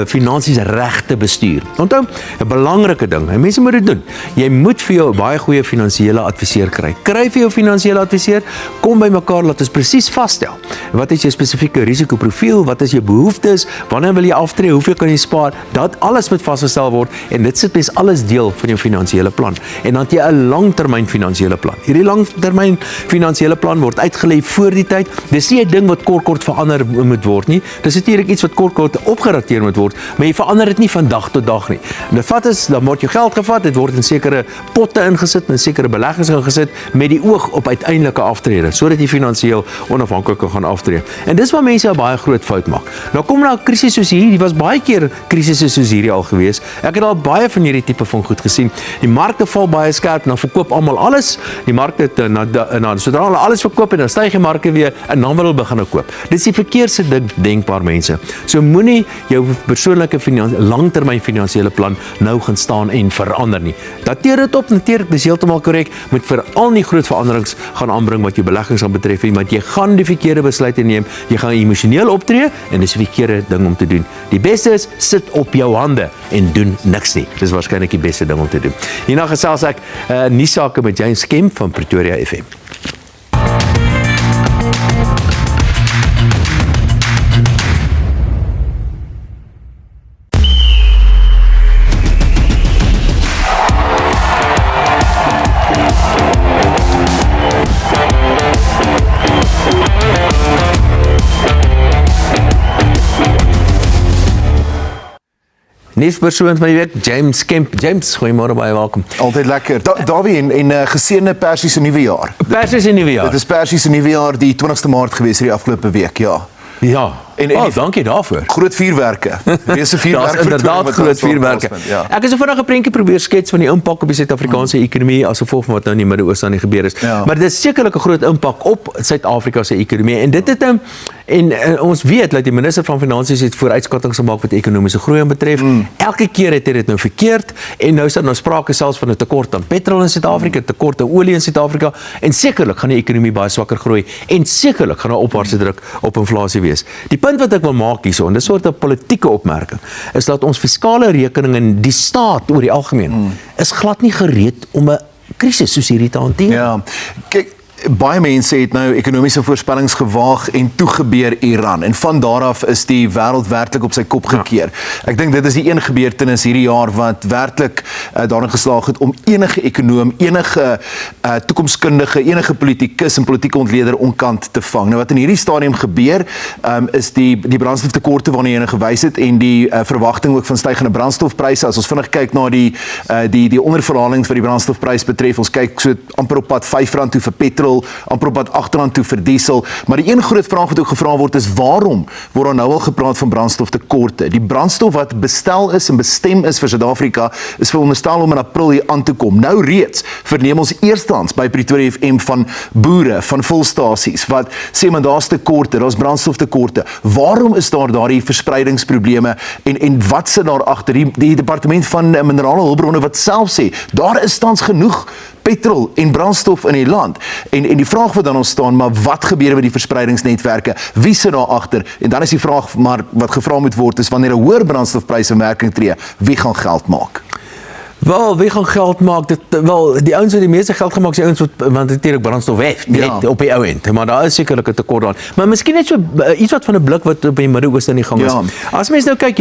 finansies reg te bestuur. Onthou, 'n belangrike ding, en mense moet dit doen. Jy moet vir jou 'n baie goeie finansiële adviseur kry. Kry vir jou finansiële adviseur, kom by mekaar, laat ons presies vasstel. Wat is jou spesifieke risikoprofiel? Wat is jou behoeftes? Wanneer wil jy aftree? Hoeveel kan jy spaar? Dat alles moet vasgestel word, en dit sit alles deel van jou finansiële plan. En dan het jy 'n langtermyn finansiële plan. Hierdie langtermyn finansiële plan word uitgelê voor die tyd. Dis nie 'n ding wat kort verander moet word nie. Dis natuurlik iets wat kort opgerateer moet word, maar jy verander dit nie van dag tot dag nie. En dan word jou geld gevat, dit word in sekere potte ingesit, in sekere beleggings ingesit met die oog op uiteindelike aftrede, sodat jy finansiëel onafhanklik kan aftree. En dis waar mense 'n baie groot fout maak. Nou kom nou 'n krisis soos hierdie, was baie keer krisisse soos hierdie al gewees. Ek het al baie van hierdie tipe van goed gesien. Die markte val baie skerp, dan verkoop almal alles. Die markte sodra hulle alles verkoop en dan styg die markte weer, en dan wil hulle begin koop. Dit is die verkeerdste ding denkbaar, mense. So moenie jou persoonlike langtermyn finansiële plan nou gaan staan en verander nie. Dateer dit op, natuurlik, dis heeltemal korrek, moet veral nie groot veranderings gaan aanbring wat jou beleggings gaan betref nie, want jy gaan die verkeerde besluite neem, jy gaan emosioneel optree, en dis die verkeerde ding om te doen. Die beste is, sit op jou hande en doen niks nie. Dis waarskynlik die beste ding om te doen. Hierna gesels ek nuus sake met James Kemp van Pretoria FM. Nuuspersoon van die week, James Kemp. James, goeiemôre, baie welkom. Altyd lekker. Dawie, en geseënde Persiese nuwe jaar. Persiese nuwe jaar. Dit is Persiese nuwe jaar, die 20ste Maart gewees hierdie afgelope week, ja. Ja. Dankie daarvoor. Groot vuurwerke. Reuse vuurwerke. Daar's inderdaad groot vuurwerke. Ja. Ek het so vinnig 'n prentjie probeer skets van die impak op die Suid-Afrikaanse ekonomie as gevolg van wat nou in die Midde-Ooste aan die gebeur is. Ja. Maar dit is sekerlik 'n groot impak op Suid-Afrika se ekonomie, en dit het ons weet dat die minister van Finansies het vooruitskattings gemaak wat ekonomiese groei betref. Elke keer het hy dit nou verkeerd, en nou is daar sprake selfs van 'n tekort aan petrol in Suid-Afrika, 'n tekort aan olie in Suid-Afrika, en sekerlik gaan die ekonomie baie swakker groei, en sekerlik gaan daar opwaartse druk op inflasie wees. Die punt wat ek wil maak hierso, en dis 'n soort 'n politieke opmerking, is dat ons fiskale rekening in die staat oor die algemeen is glad nie gereed om 'n krisis soos hierdie te hanteer. Ja. Kyk, baie mense het nou ekonomiese voorspellings gewaag en toe gebeur Iran en van daar af is die wêreld werklik op sy kop gekeer. Ek dink dit is die een gebeurtenis hierdie jaar wat werklik daarin geslaag het om enige ekonoom, enige toekomskundige, enige politikus en politieke ontleder onkant te vang. Nou wat in hierdie stadium gebeur, is die brandstoftekorte waarna jy gewys het en die verwagting ook van stygende brandstofpryse. As ons vinnig kyk na die onderverhalings wat die brandstofprys betref, ons kyk so amper op pad R5 toe vir petrol, amper op pad R8 toe vir diesel. Maar die een groot vraag wat ook gevra word is waarom word daar nou al gepraat van brandstoftekorte? Die brandstof wat bestel is en bestem is vir Suid-Afrika is veronderstel om in April hier aan te kom. Nou reeds verneem ons eerstens by Pretoria FM van boere, van volstasies wat sê maar daar's tekorte, daar's brandstoftekorte. Waarom is daar daardie verspreidingsprobleme en wat sit daar agter? Die departement van minerale hulpbronne wat self sê daar is tans genoeg petrol en brandstof in die land. En die vraag wat dan ontstaan, maar wat gebeur met die verspreidingsnetwerke? Wie sit daar agter? En dan is die vraag maar wat gevra moet word is wanneer 'n hoër brandstofprys in werking tree, wie gaan geld maak? Wel, wie gaan geld maak? Die ouens wat die meeste geld gemaak is die ouens want natuurlik brandstof het op die ou end. Maar daar is sekerlik 'n tekort aan. Maar miskien net so iets wat van 'n blik wat op die Midde-Ooste aan die gang is. As mens nou kyk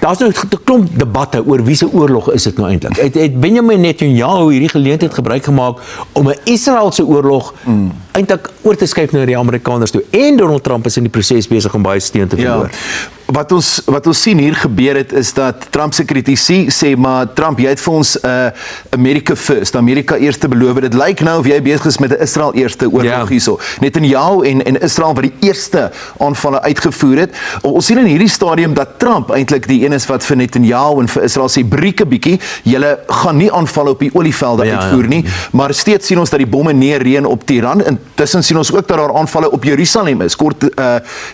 daar's nou 'n klomp debatte oor wie se oorlog is dit nou eintlik. Het Benjamin Netanyahu hierdie geleentheid gebruik gemaak om 'n Israeliese oorlog eintlik oor te skuif na die Amerikaners toe. En Donald Trump is in die proses besig om baie steun te verloor. Wat ons sien hier gebeur het is dat Trump se kritici sê maar Trump, jy het vir ons America first, Amerika eerste beloof. Dit lyk nou of jy besig is met 'n Israel eerste oorlog hierso. Netanyahu en Israel wat die eerste aanvalle uitgevoer het. Ons sien in hierdie stadium dat Trump eintlik die een is wat vir Netanyahu en vir Israel sê brieke bietjie, julle gaan nie aanvalle op die olievelde uitvoer nie, maar steeds sien ons dat die bomme neerreën op Iran. Intussen sien ons ook dat daar aanvalle op Jerusalem is. Kort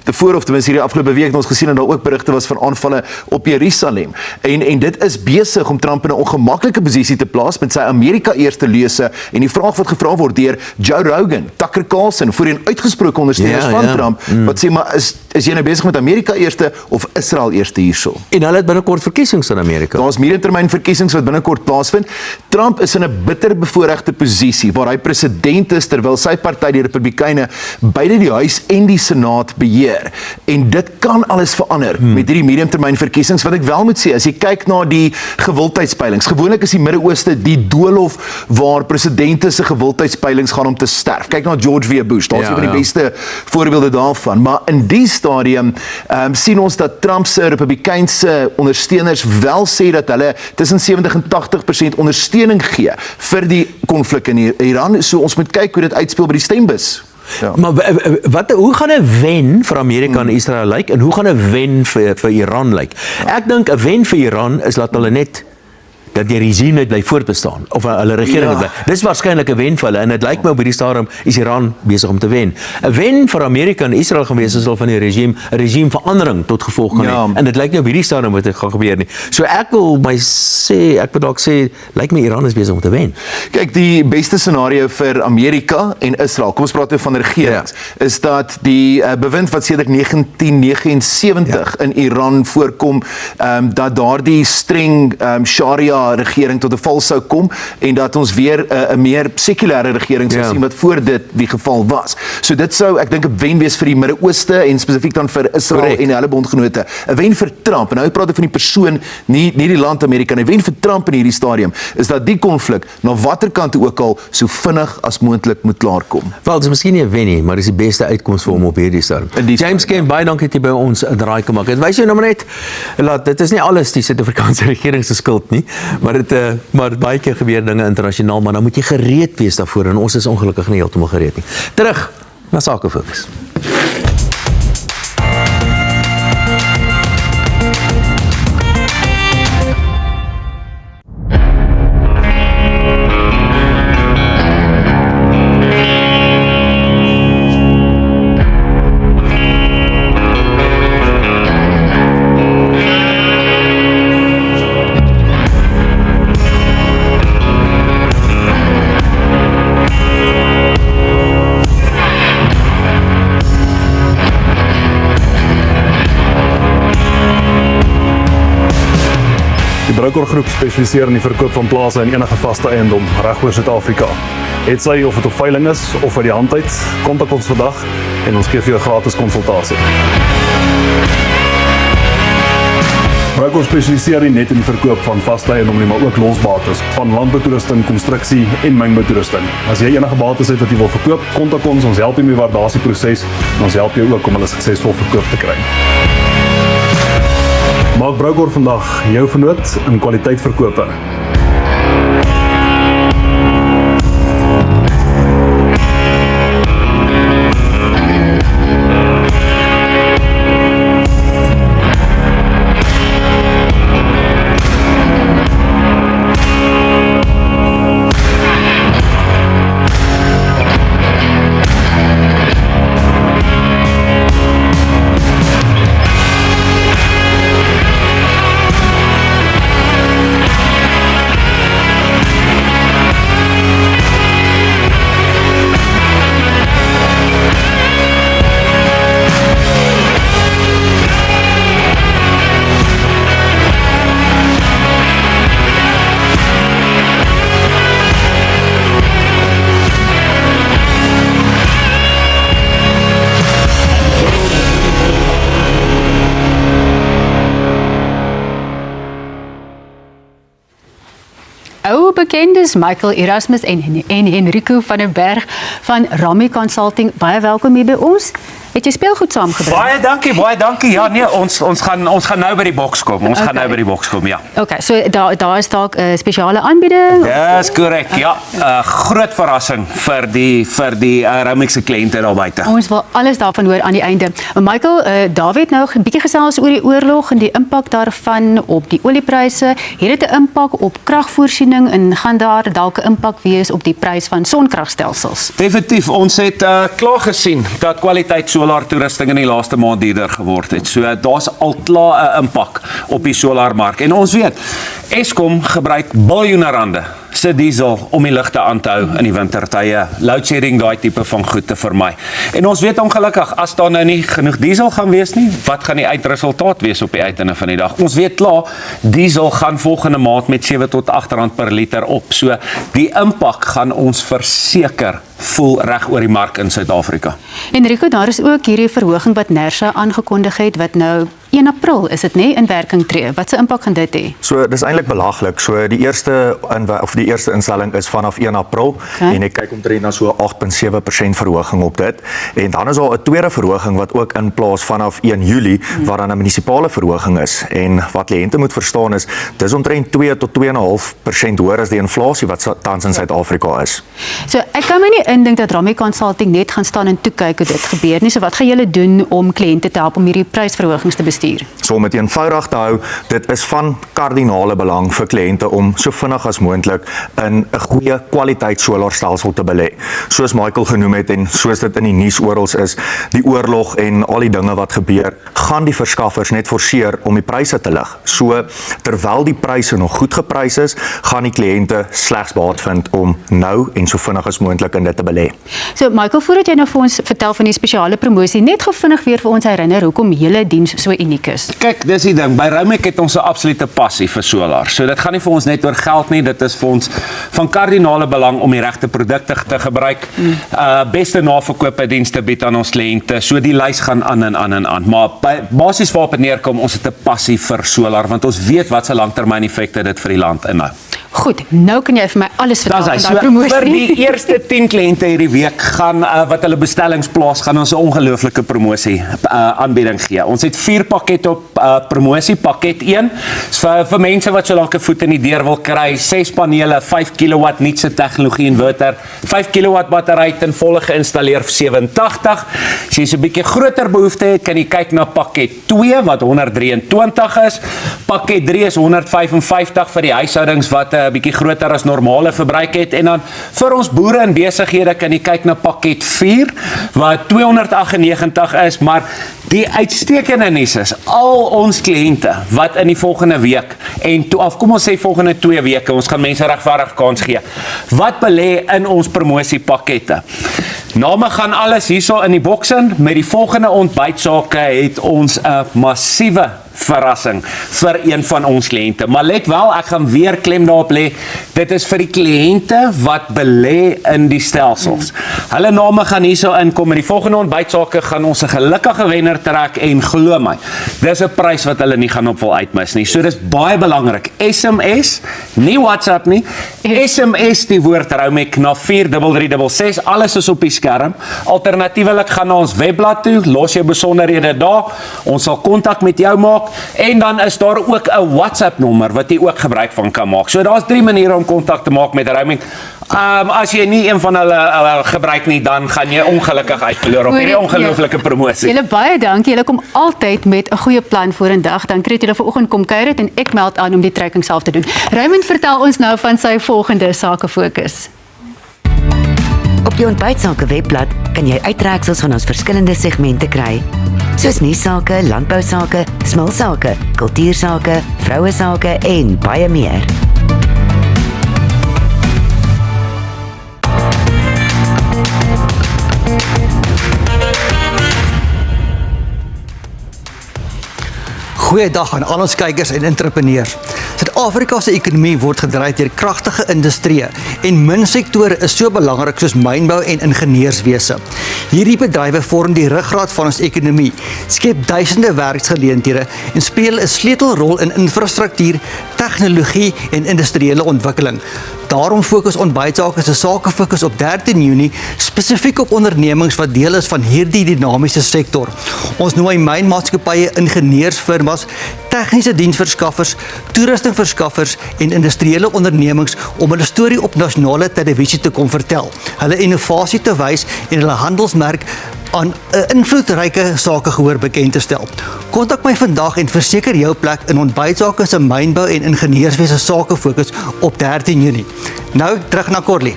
tevore of tenminste hierdie afgelope week het ons gesien dat daar ook berigte was van aanvalle op Jerusalem. En dit is besig om Trump in 'n ongemaklike posisie te plaas met sy Amerika eerste lese en die vraag wat gevra word deur Joe Rogan, Tucker Carlson, voorheen uitgesproke ondersteuners van Trump, wat sê maar is jy nou besig met Amerika eerste of Israel eerste hierso? En hulle het binnekort verkiesings in Amerika. Daar's mediumtermyn verkiesings wat binnekort plaasvind. Trump is in 'n bitter bevoorregte posisie waar hy president is terwyl sy party die Republikeine beide die huis en die senaat beheer. En dit kan alles verander met hierdie mediumtermyn verkiesings. Wat ek wel moet sê, as jy kyk na die gewildheidspeilings, gewoonlik is die Midde-Ooste die doolhof waar presidente se gewildheidspeilings gaan om te sterf. Kyk na George W. Bush, daar is een van die beste voorbeelde daarvan. Maar in die stadium sien ons dat Trump se Republikeinse ondersteuners wel sê dat hulle tussen 70 en 80% ondersteuning gee vir die konflik in Iran. So ons moet kyk hoe dit uitspeel by die stembus. Maar hoe gaan 'n wen vir Amerika en Israel lyk en hoe gaan 'n wen vir Iran lyk? Ek dink 'n wen vir Iran is dat hulle net dat die regime net bly voortbestaan of hulle regering bly. Dis waarskynlik 'n wen vir hulle en dit lyk my op hierdie stadium is Iran besig om te wen. 'n Wen vir Amerika en Israel gaan wees sal van die regime 'n regimeverandering tot gevolg gaan hê. En dit lyk nie op hierdie stadium wat dit gaan gebeur nie. So ek wil dalk sê lyk my Iran is besig om te wen. Kyk, die beste scenario vir Amerika en Israel, kom ons praat oor van regerings, is dat die bewind wat sedert 1979 in Iran voorkom, dat daardie streng Sharia regering tot 'n val sou kom en dat ons weer 'n meer sekulêre regering sou sien wat voor dit die geval was. So dit sou ek dink 'n wen wees vir die Midde-Ooste en spesifiek dan vir Israel en hulle bondgenote. 'n Wen vir Trump. En nou praat ek van die persoon, nie die land Amerika nie. 'n Wen vir Trump in hierdie stadium is dat die konflik na watter kant ook al so vinnig as moontlik moet klaarkom. Wel, dit is miskien nie 'n wen nie, maar dis die beste uitkoms vir hom op hierdie stadium. James Kemp, baie dankie dat jy by ons 'n draai gemaak het. Wys jou nou maar net dit is nie alles die Suid-Afrikaanse regering se skuld nie. Maar baie keer gebeur dinge internasionaal, maar dan moet jy gereed wees daarvoor en ons is ongelukkig nie heeltemal gereed nie. Terug na Sake Fokus. Broker Groep spesialiseer in die verkoop van plase en enige vaste eiendom reg oor Suid-Afrika. Het sy of dit op veiling is of uit die hand uit, kontak ons vandag en ons gee vir jou gratis konsultasie. Broker spesialiseer nie net in die verkoop van vaste eiendom nie, maar ook losbates van landboutoerusting, konstruksie en mynboutoerusting. As jy enige bates het wat jy wil verkoop, kontak ons help jy met die waardasieproses en ons help jou ook om hulle suksesvol verkoop te kry. Maak Broker vandag jou vernoot in kwaliteit verkope. Ou bekendes Michael Erasmus en Henrico van der Berg van Rami Consulting. Baie welkom hier by ons. Het jy speelgoed saamgebring? Baie dankie. Ja, nee, ons gaan nou by die boks kom. Gaan nou by die boks kom, ja. Okay, so daar is dalk 'n spesiale aanbieding? Dis korrek, ja. Groot verrassing vir die Rami se kliënte daar buite. Ons wil alles daarvan hoor aan die einde. Michael, David nou 'n bietjie gesels oor die oorlog en die impak daarvan op die oliepryse. Het dit 'n impak op kragvoorsiening en gaan daar dalk 'n impak wees op die prys van sonkragstelsels? Definitief, ons het klaar gesien dat kwaliteit solartoerusting in die laaste maand duurder geword het. So daar's al klaar 'n impak op die solarmark. En ons weet, Eskom gebruik biljoene rande se diesel om die ligte aan te hou in die wintertye, load shedding, daai tipe van goed te vermy. En ons weet ongelukkig, as daar nou nie genoeg diesel gaan wees nie, wat gaan die uitresultaat wees op die uiteinde van die dag? Ons weet klaar, diesel gaan volgende maand met 7 tot 8 rand per liter op. So die impak gaan ons verseker voel reg oor die mark in Suid-Afrika. Enrico, daar is ook hierdie verhoging wat NERSA aangekondig het, wat nou 1 April is dit nie in werking tree. Wat se impak gaan dit hê? So dis eintlik belaglik. So die eerste instelling is vanaf 1 April en ek kyk omtrent na so 8.7% verhoging op dit. En dan is daar 'n tweede verhoging wat ook in plaas vanaf 1 Julie waar dan 'n munisipale verhoging is. En wat kliënte moet verstaan is, dis omtrent 2 tot 2.5% hoër as die inflasie wat tans in Suid-Afrika is. So ek kan my nie indink dat Rami Consulting net gaan staan en toe kyk hoe dit gebeur nie. So wat gaan julle doen om kliënte te help om hierdie prysverhogings te bestuur? So om dit eenvoudig te hou, dit is van kardinale belang vir kliënte om so vinnig as moontlik in 'n goeie kwaliteit solarstelsel te belê. Soos Michael genoem het en soos dit in die nuus oral is, die oorlog en al die dinge wat gebeur, gaan die verskaffers net forceer om die pryse te lig. So terwyl die pryse nog goed geprys is, gaan die kliënte slegs baat vind om nou en so vinnig as moontlik in dit te belê. So Michael, voordat jy nou vir ons vertel van die spesiale promosie, net gou vinnig weer vir ons herinner hoekom julle diens so uniek is. Kyk, dis die ding, by Raumek het ons 'n absolute passie vir solar. So dit gaan nie vir ons net oor geld nie, dit is vir ons van kardinale belang om die regte produkte te gebruik, beste naverkope dienste bied aan ons kliënte. So die lys gaan aan en aan en aan. Maar basies waarop dit neerkom, ons het 'n passie vir solar want ons weet wat se langtermyneffekte dit vir die land inhou. Goed, nou kan jy vir my alles vertel van daai promosie. Vir die eerste 10 kliënte hierdie week gaan wat hulle bestellings plaas, gaan ons 'n ongelooflike promosie aanbieding gee. Ons het 4 pakkette op promosie. Pakket 1 is vir mense wat so lank 'n voet in die deur wil kry, 6 panele, 5 kW nuutse tegnologie inverter, 5 kW battery ten volle geïnstalleer vir $87. As jy so 'n bietjie groter behoefte het, kan jy kyk na pakket 2 wat $123 is. Pakket 3 is $155 vir die huishoudings wat 'n bietjie groter as normale verbruik het, en dan vir ons boere en besighede kan jy kyk na pakket 4 wat $298 is, maar die uitstekende nuus is al ons kliënte wat in die volgende week en kom ons sê volgende 2 weke, ons gaan mense regverdig kans gee wat belê in ons promosiepakkette. Name gaan alles hierso in die boks in. Met die volgende ontbytsake het ons 'n massiewe verrassing vir een van ons kliënte. Maar let wel, ek gaan weer klem daarop lê, dit is vir die kliënte wat belê in die stelsels. Hulle name gaan hierso inkom, en die volgende ontbytsake gaan ons 'n gelukkige wenner trek, en glo my, dis 'n prys wat hulle nie gaan op wil uitmis nie. So dis baie belangrik. SMS, nie WhatsApp nie, SMS die woord Roumec na 43366, alles is op die skerm. Alternatiefelik gaan na ons webblad toe, los jou besonderhede daar, ons sal kontak met jou maak, en dan is daar ook 'n WhatsApp nommer wat jy ook gebruik van kan maak. So daar's 3 maniere om kontak te maak met Roumec. As jy nie een van hulle gebruik nie, dan gaan jy ongelukkig uitverloor op hierdie ongelooflike promosie. Julle baie dankie. Julle kom altyd met 'n goeie plan vorendag. Dan kry julle vanoggend kom kuier het en ek meld aan om die trekking self te doen. Raymond vertel ons nou van sy volgende sakefokus. Op die ontbytsake webblad kan jy uittreksels van ons verskillende segmente kry, soos nuusake, landbousake, smulsake, kultuursake, vrouesake en baie meer. Goeiedag aan al ons kykers en entrepreneurs. Suid-Afrika se ekonomie word gedryf deur kragtige industrieë en min sektore is so belangrik soos mynbou en ingenieurswese. Hierdie bedrywe vorm die ruggraat van ons ekonomie, skep duisende werksgeleenthede en speel 'n sleutelrol in infrastruktuur, tegnologie en industriële ontwikkeling. Daarom fokus Ontbytsake se sakefokus op 13 Junie spesifiek op ondernemings wat deel is van hierdie dinamiese sektor. Ons nooi mynmaatskappye, ingenieursfirmas, tegniese diensverskaffers, toerustingverskaffers en industriële ondernemings om hulle storie op nasionale televisie te kom vertel, hulle innovasie te wys en hulle handelsmerk aan 'n invloedryke sakegehoor bekend te stel. Kontak my vandag en verseker jou plek in Ontbytsake se mynbou en ingenieurswese sakefokus op 13 Junie. Nou terug na Corlie.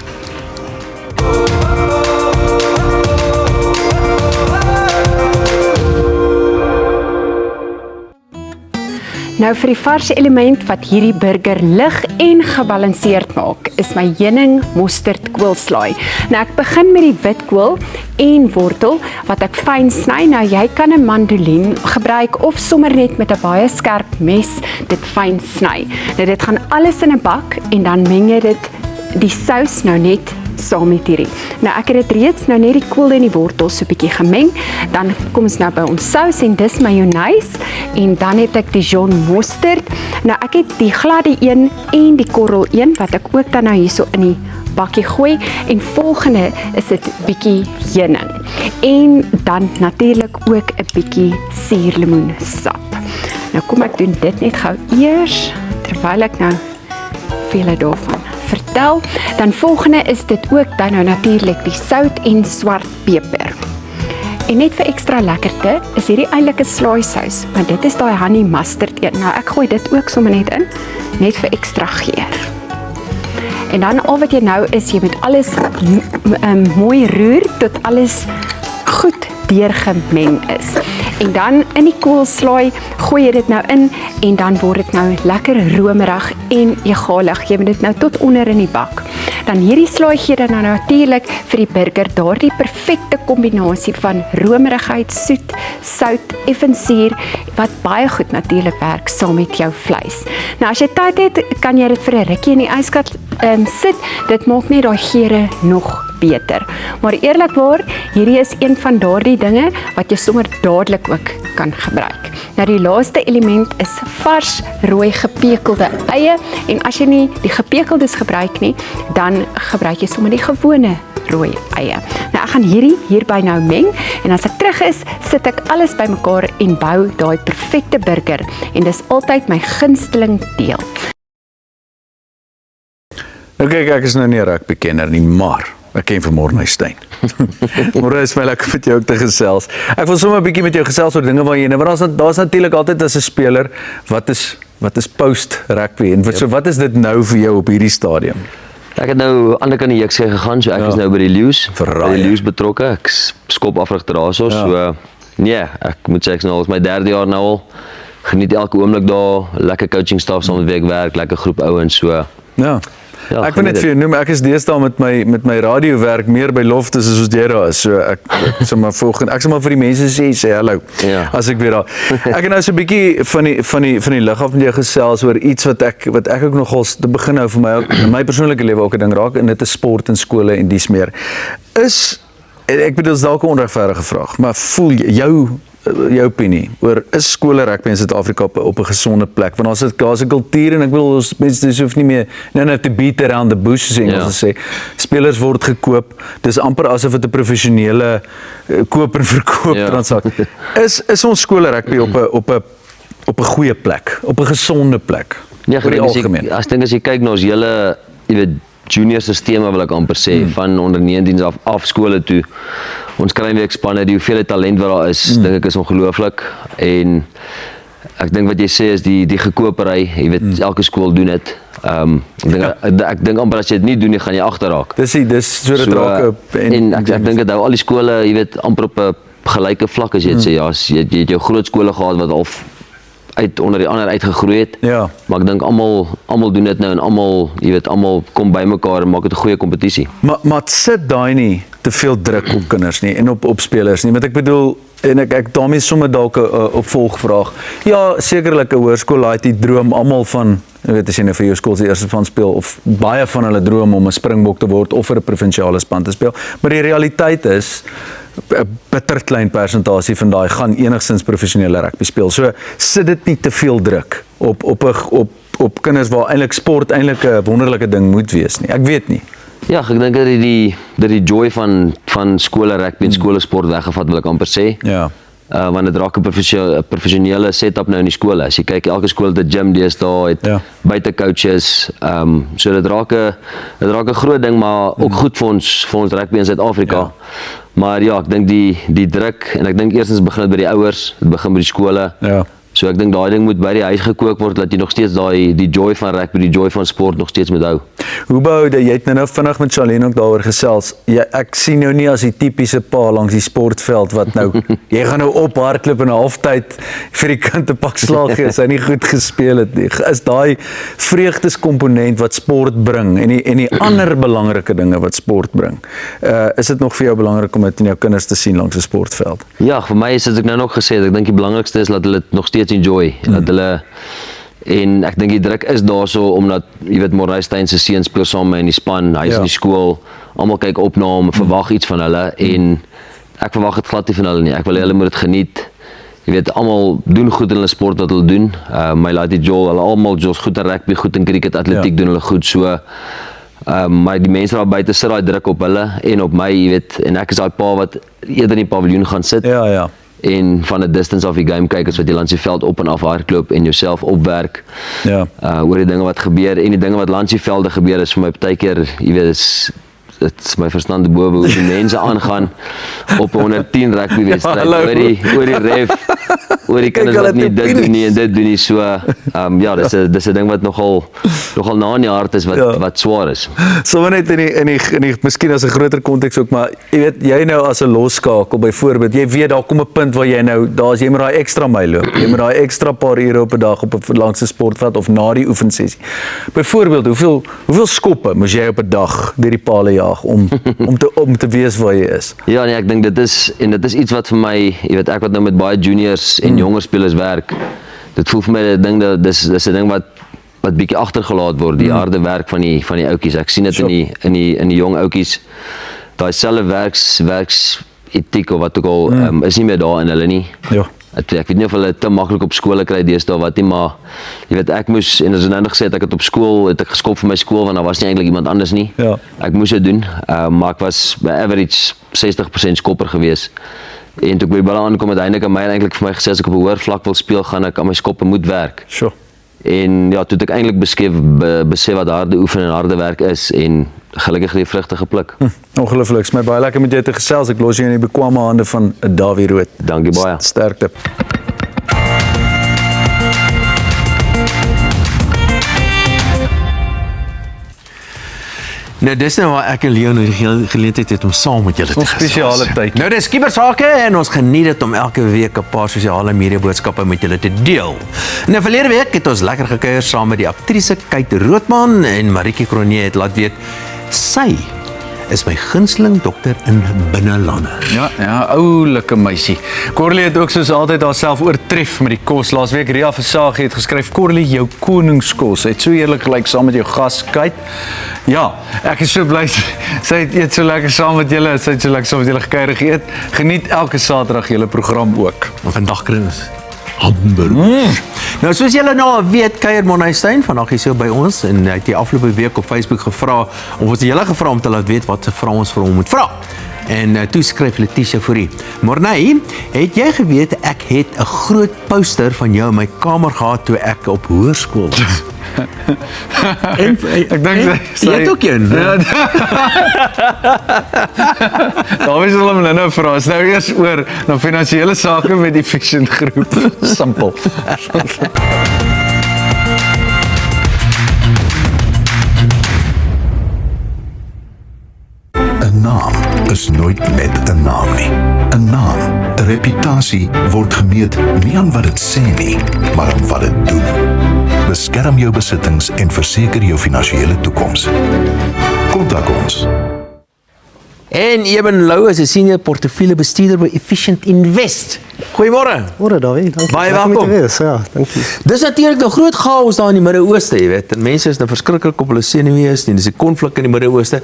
Nou vir die vars element wat hierdie burger lig en gebalanseerd maak, is my heuning mosterd koolslaai. Nou ek begin met die wit kool en wortel wat ek fyn sny. Nou jy kan 'n mandolien gebruik of sommer net met 'n baie skerp mes dit fyn sny. Nou dit gaan alles in 'n bak en dan meng jy dit die sous nou net saam met hierdie. Nou ek het dit reeds nou net die kool en die wortel so 'n bietjie gemeng. Dan kom ons nou by ons sous en dis mayonaise en dan het ek Dijon mosterd. Nou ek het die gladde een en die korrel een wat ek ook dan nou hierso in die bakkie gooi en volgende is dit bietjie heuning. En dan natuurlik ook 'n bietjie suurlemoensap. Nou kom ek doen dit net gou eers terwyl ek nou vele daarvan vertel. Dan volgende is dit ook dan nou natuurlik die sout en swart peper. En net vir ekstra lekkerte is hierdie eintlik 'n slaaisous, maar dit is daai honey mustard een. Nou ek gooi dit ook sommer net in, net vir ekstra geur. En dan al wat jy nou is, jy moet alles mooi roer tot alles goed deurgemeng is. En dan in die koolslaai gooi jy dit nou in en dan word dit nou lekker romerig en egalig. Jy moet dit nou tot onder in die bak. Dan hierdie slaai gee dan nou natuurlik vir die burger daardie perfekte kombinasie van romerigheid, soet, sout, effens suur wat baie goed natuurlik werk saam met jou vleis. Nou as jy tyd het, kan jy dit vir 'n rukkie in die yskas sit. Dit maak net daai geure nog beter. Maar eerlikwaar, hierdie is een van daardie dinge wat jy sommer dadelik ook kan gebruik. Nou die laaste element is vars rooi gepekelde eie en as jy nie die gepekeldes gebruik nie, dan gebruik jy sommer die gewone rooi eie. Nou ek gaan hierdie hierby nou meng en as ek terug is, sit ek alles bymekaar en bou daai perfekte burger en dis altyd my gunsteling deel. Nou kyk, ek is nou nie 'n rugby-kenner nie, maar ek ken vir Morne Steyn. Môre is my lekker met jou te gesels. Ek wil sommer 'n bietjie met jou gesels oor dinge waar jy, want daar's natuurlik altyd as 'n speler, wat is post rugby en so wat is dit nou vir jou op hierdie stadium? Ek het nou aan die kant die Jukse gegaan, so ek is nou by die Lions, betrokke. Ek skop afrigter daarso, so nee, ek moet sê ek is nou al my 3de jaar nou al. Geniet elke oomblik daar, lekker coaching staf saam met wie ek werk, lekker groep ouens, so. Ja. Ja, ek wil net vir jou noem, ek is deesdae met my radiowerk meer by Loftus as wat jy daar is. So ek sal maar volgende, ek sal maar vir die mense sê hallo. Ja. As ek weer daar. Ek het nou so 'n bietjie van die lig af met jou gesels oor iets wat ek ook nogal te begin nou vir my persoonlike lewe ook 'n ding raak, en dit is sport en skole en dies meer. Ek bedoel, dis dalk 'n onregverdige vraag, maar voel jou opinie oor, is skole rugby in Suid-Afrika op 'n gesonde plek? Want daar's 'n kultuur, en ek bedoel, ons mense hoef nie meer nou te beat around the bush, soos Engels sê. Spelers word gekoop. Dis amper asof dit 'n professionele koop en verkoop transaksie. Is ons skole rugby op 'n goeie plek, op 'n gesonde plek? Ja, oor die algemeen. As jy kyk na ons hele, jy weet, junior sisteme wil ek amper sê, van onder 19 af skole toe. Ons kleinweekspanne, die hoeveelheid talent wat daar is, dink ek is ongelooflik. En ek dink wat jy sê is die gekoopery, jy weet, elke skool doen dit. Ek dink amper as jy dit nie doen nie, gaan jy agterraak. Dis so dit raak en ek dink dit hou al die skole, jy weet, amper op 'n gelyke vlak as jy dit sê. Ja, jy het jou groot skole gehad wat al onder die ander uitgegroei het. Ja. Maar ek dink almal doen dit nou, en almal kom bymekaar en maak dit 'n goeie kompetisie. Maar sit daai nie te veel druk op kinders nie en op spelers nie. Want ek bedoel, en ek daarmee sommer dalk 'n opvolgvraag. Ja, sekerlik 'n hoërskool het die droom almal van, jy weet, as jy nou vir jou skool se eerste span speel, of baie van hulle droom om 'n springbok te word of vir 'n provinsiale span te speel. Maar die realiteit is 'n bitter klein persentasie van daai gaan enigstens professionele rugby speel. So sit dit nie te veel druk op kinders waar eintlik sport eintlik 'n wonderlike ding moet wees nie. Ek weet nie. Ja, ek dink dat die joy van skole rugby en skole sport weggevat, wil ek amper sê. Ja. Want dit raak 'n professionele setup nou in die skole. As jy kyk, elke skool het 'n gym deesdae, het buite coaches. So dit raak 'n groot ding, maar ook goed vir ons rugby in Suid-Afrika. Ja. Maar ja, ek dink die druk, en ek dink eerstens begin dit by die ouers, dit begin by die skole. Ja. So ek dink daai ding moet by die huis gekook word, dat jy nog steeds die joy van rugby, die joy van sport nog steeds moet hou. Hoe bou jy het nou vinnig met Charlene ook daaroor gesels. Ek sien jou nie as die tipiese pa langs die sportveld wat nou jy gaan nou ophardloop in 'n halftyd vir die kind 'n pak slaag gee as hy nie goed gespeel het nie. Is daai vreugdeskomponent wat sport bring en die ander belangrike dinge wat sport bring. Is dit nog vir jou belangrik om dit in jou kinders te sien langs 'n sportveld? Ja, vir my is dit ek nou nog gesê, ek dink die belangrikste is dat hulle dit nog steeds enjoy, dat hulle, en ek dink die druk is daarso omdat, jy weet, Mornay Steyn se seun speel saam met my in die span, hy is in die skool, almal kyk op na hom, verwag iets van hulle, en ek verwag dit glad nie van hulle nie. Ek wil hulle moet dit geniet. Jy weet, almal doen goed in hulle sport wat hulle doen. My laat die Joel, hulle almal goed in rugby, goed in cricket, atletiek doen hulle goed, so maar die mense daar buite sit daai druk op hulle en op my, jy weet, en ek is daai pa wat eerder in die paviljoen gaan sit. Ja. En van 'n distance af die game kyk, as wat jy langs die veld op en af hardloop en jouself opwerk. Ja. Oor die dinge wat gebeur en die dinge wat langs die velde gebeur, is vir my partykeer, jy weet, dit is my verstand te bowe hoe die mense aangaan op 'n 110 rugby wedstryd oor die ref, oor die kinders wat nie dit doen nie en dit doen nie, so ja, dis 'n ding wat nogal na in die hart is, wat swaar is. So net in die miskien as 'n groter konteks ook, maar jy weet, jy nou as 'n losskakel byvoorbeeld, jy weet daar kom 'n punt waar jy nou, jy moet daai ekstra myl loop, jy moet daai ekstra paar ure op 'n dag op 'n langse sportveld of na die oefensessie. Byvoorbeeld, hoeveel skoppe moes jy op 'n dag deur die palle jaag om te weet waar jy is? Ja, nee, ek dink dit is iets wat vir my, jy weet, ek wat nou met baie juniors en jonger spelers werk, dit voel vir my dis 'n ding wat bietjie agtergelaat word, die harde werk van die ouetjies. Ek sien dit in die jong ouetjies. Daai selfe werks etiek of wat ook al is nie meer daar in hulle nie. Ja. Ek weet nie of hulle te maklik op skole kry deesdae wat nie, maar jy weet, ek moes, en as nou gesê het, ek het op skool, het ek geskop vir my skool, want daar was nie eintlik iemand anders nie. Ja. Ek moes dit doen, maar ek was by average 60% skopper gewees. En toe ek by die bal aankom, het eintlik aan my eintlik vir my gesê, as ek op 'n hoër vlak wil speel, gaan ek aan my skoppe moet werk. Sure. En ja, toe het ek eintlik besef wat harde oefen en harde werk is, en gelukkig die vrugte gepluk. Ongelooflik, is my baie lekker met jou te gesels. Ek los jou in die bekwame hande van Davie Rood. Dankie baie. Sterkte. Nou, dis nou waar ek en Leon die geleentheid het om saam met julle te Ons spesiale tyd. Nou, dis Skiebersake en ons geniet dit om elke week 'n paar sosiale media boodskappe met julle te deel. Nou, verlede week het ons lekker gekuier saam met die aktrise Kate Roodman en Marieke Cronje het laat weet sy is my gunsteling dokter in binnelande. Ja, oulike meisie. Corlie het ook soos altyd haarself oortref met die kos. Laasweek Ria Versace het geskryf, Corlie, jou koningskos. Het so eerlik gelyk saam met jou gas Kate. Ja, ek is so bly sy het eet so lekker saam met julle, sy het so lekker saam met julle gekuier geëet. Geniet elke Saterdag julle program ook. En vandag kry ons hamburgers. Nou, soos julle nou weet, kuier Monhuistein vandag hier so by ons en hy het die afgelope week op Facebook gevra, of ons julle gevra om te laat weet wat se vrae ons vir hom moet vra. En toe skryf Letitia vir u. Morney, het jy geweet ek het 'n groot poster van jou in my kamer gehad toe ek op hoërskool was? En, ek dink sy jy het ook een. Ja, daar is hulle nou vra. Is nou eers oor na finansiële sake met die Efficient groep. Simpel. Een naam is nooit net 'n naam nie. 'n Naam, 'n reputasie word gemeet nie aan wat dit sê nie, maar aan wat dit doen. Beskerm jou besittings en verseker jou finansiële toekoms. Kontak ons. En Eben Lou is 'n senior portefeuljebestuurder by Efficient Invest. Goeiemôre. Môre Dawie, dankie. Baie Lekker om welkom. te wees, ja, dankie. Dis natuurlik nou groot chaos daar in die Midde-Ooste, jy weet. En mense is nou verskriklik op hulle senuwees, en dis 'n konflik in die Midde-Ooste.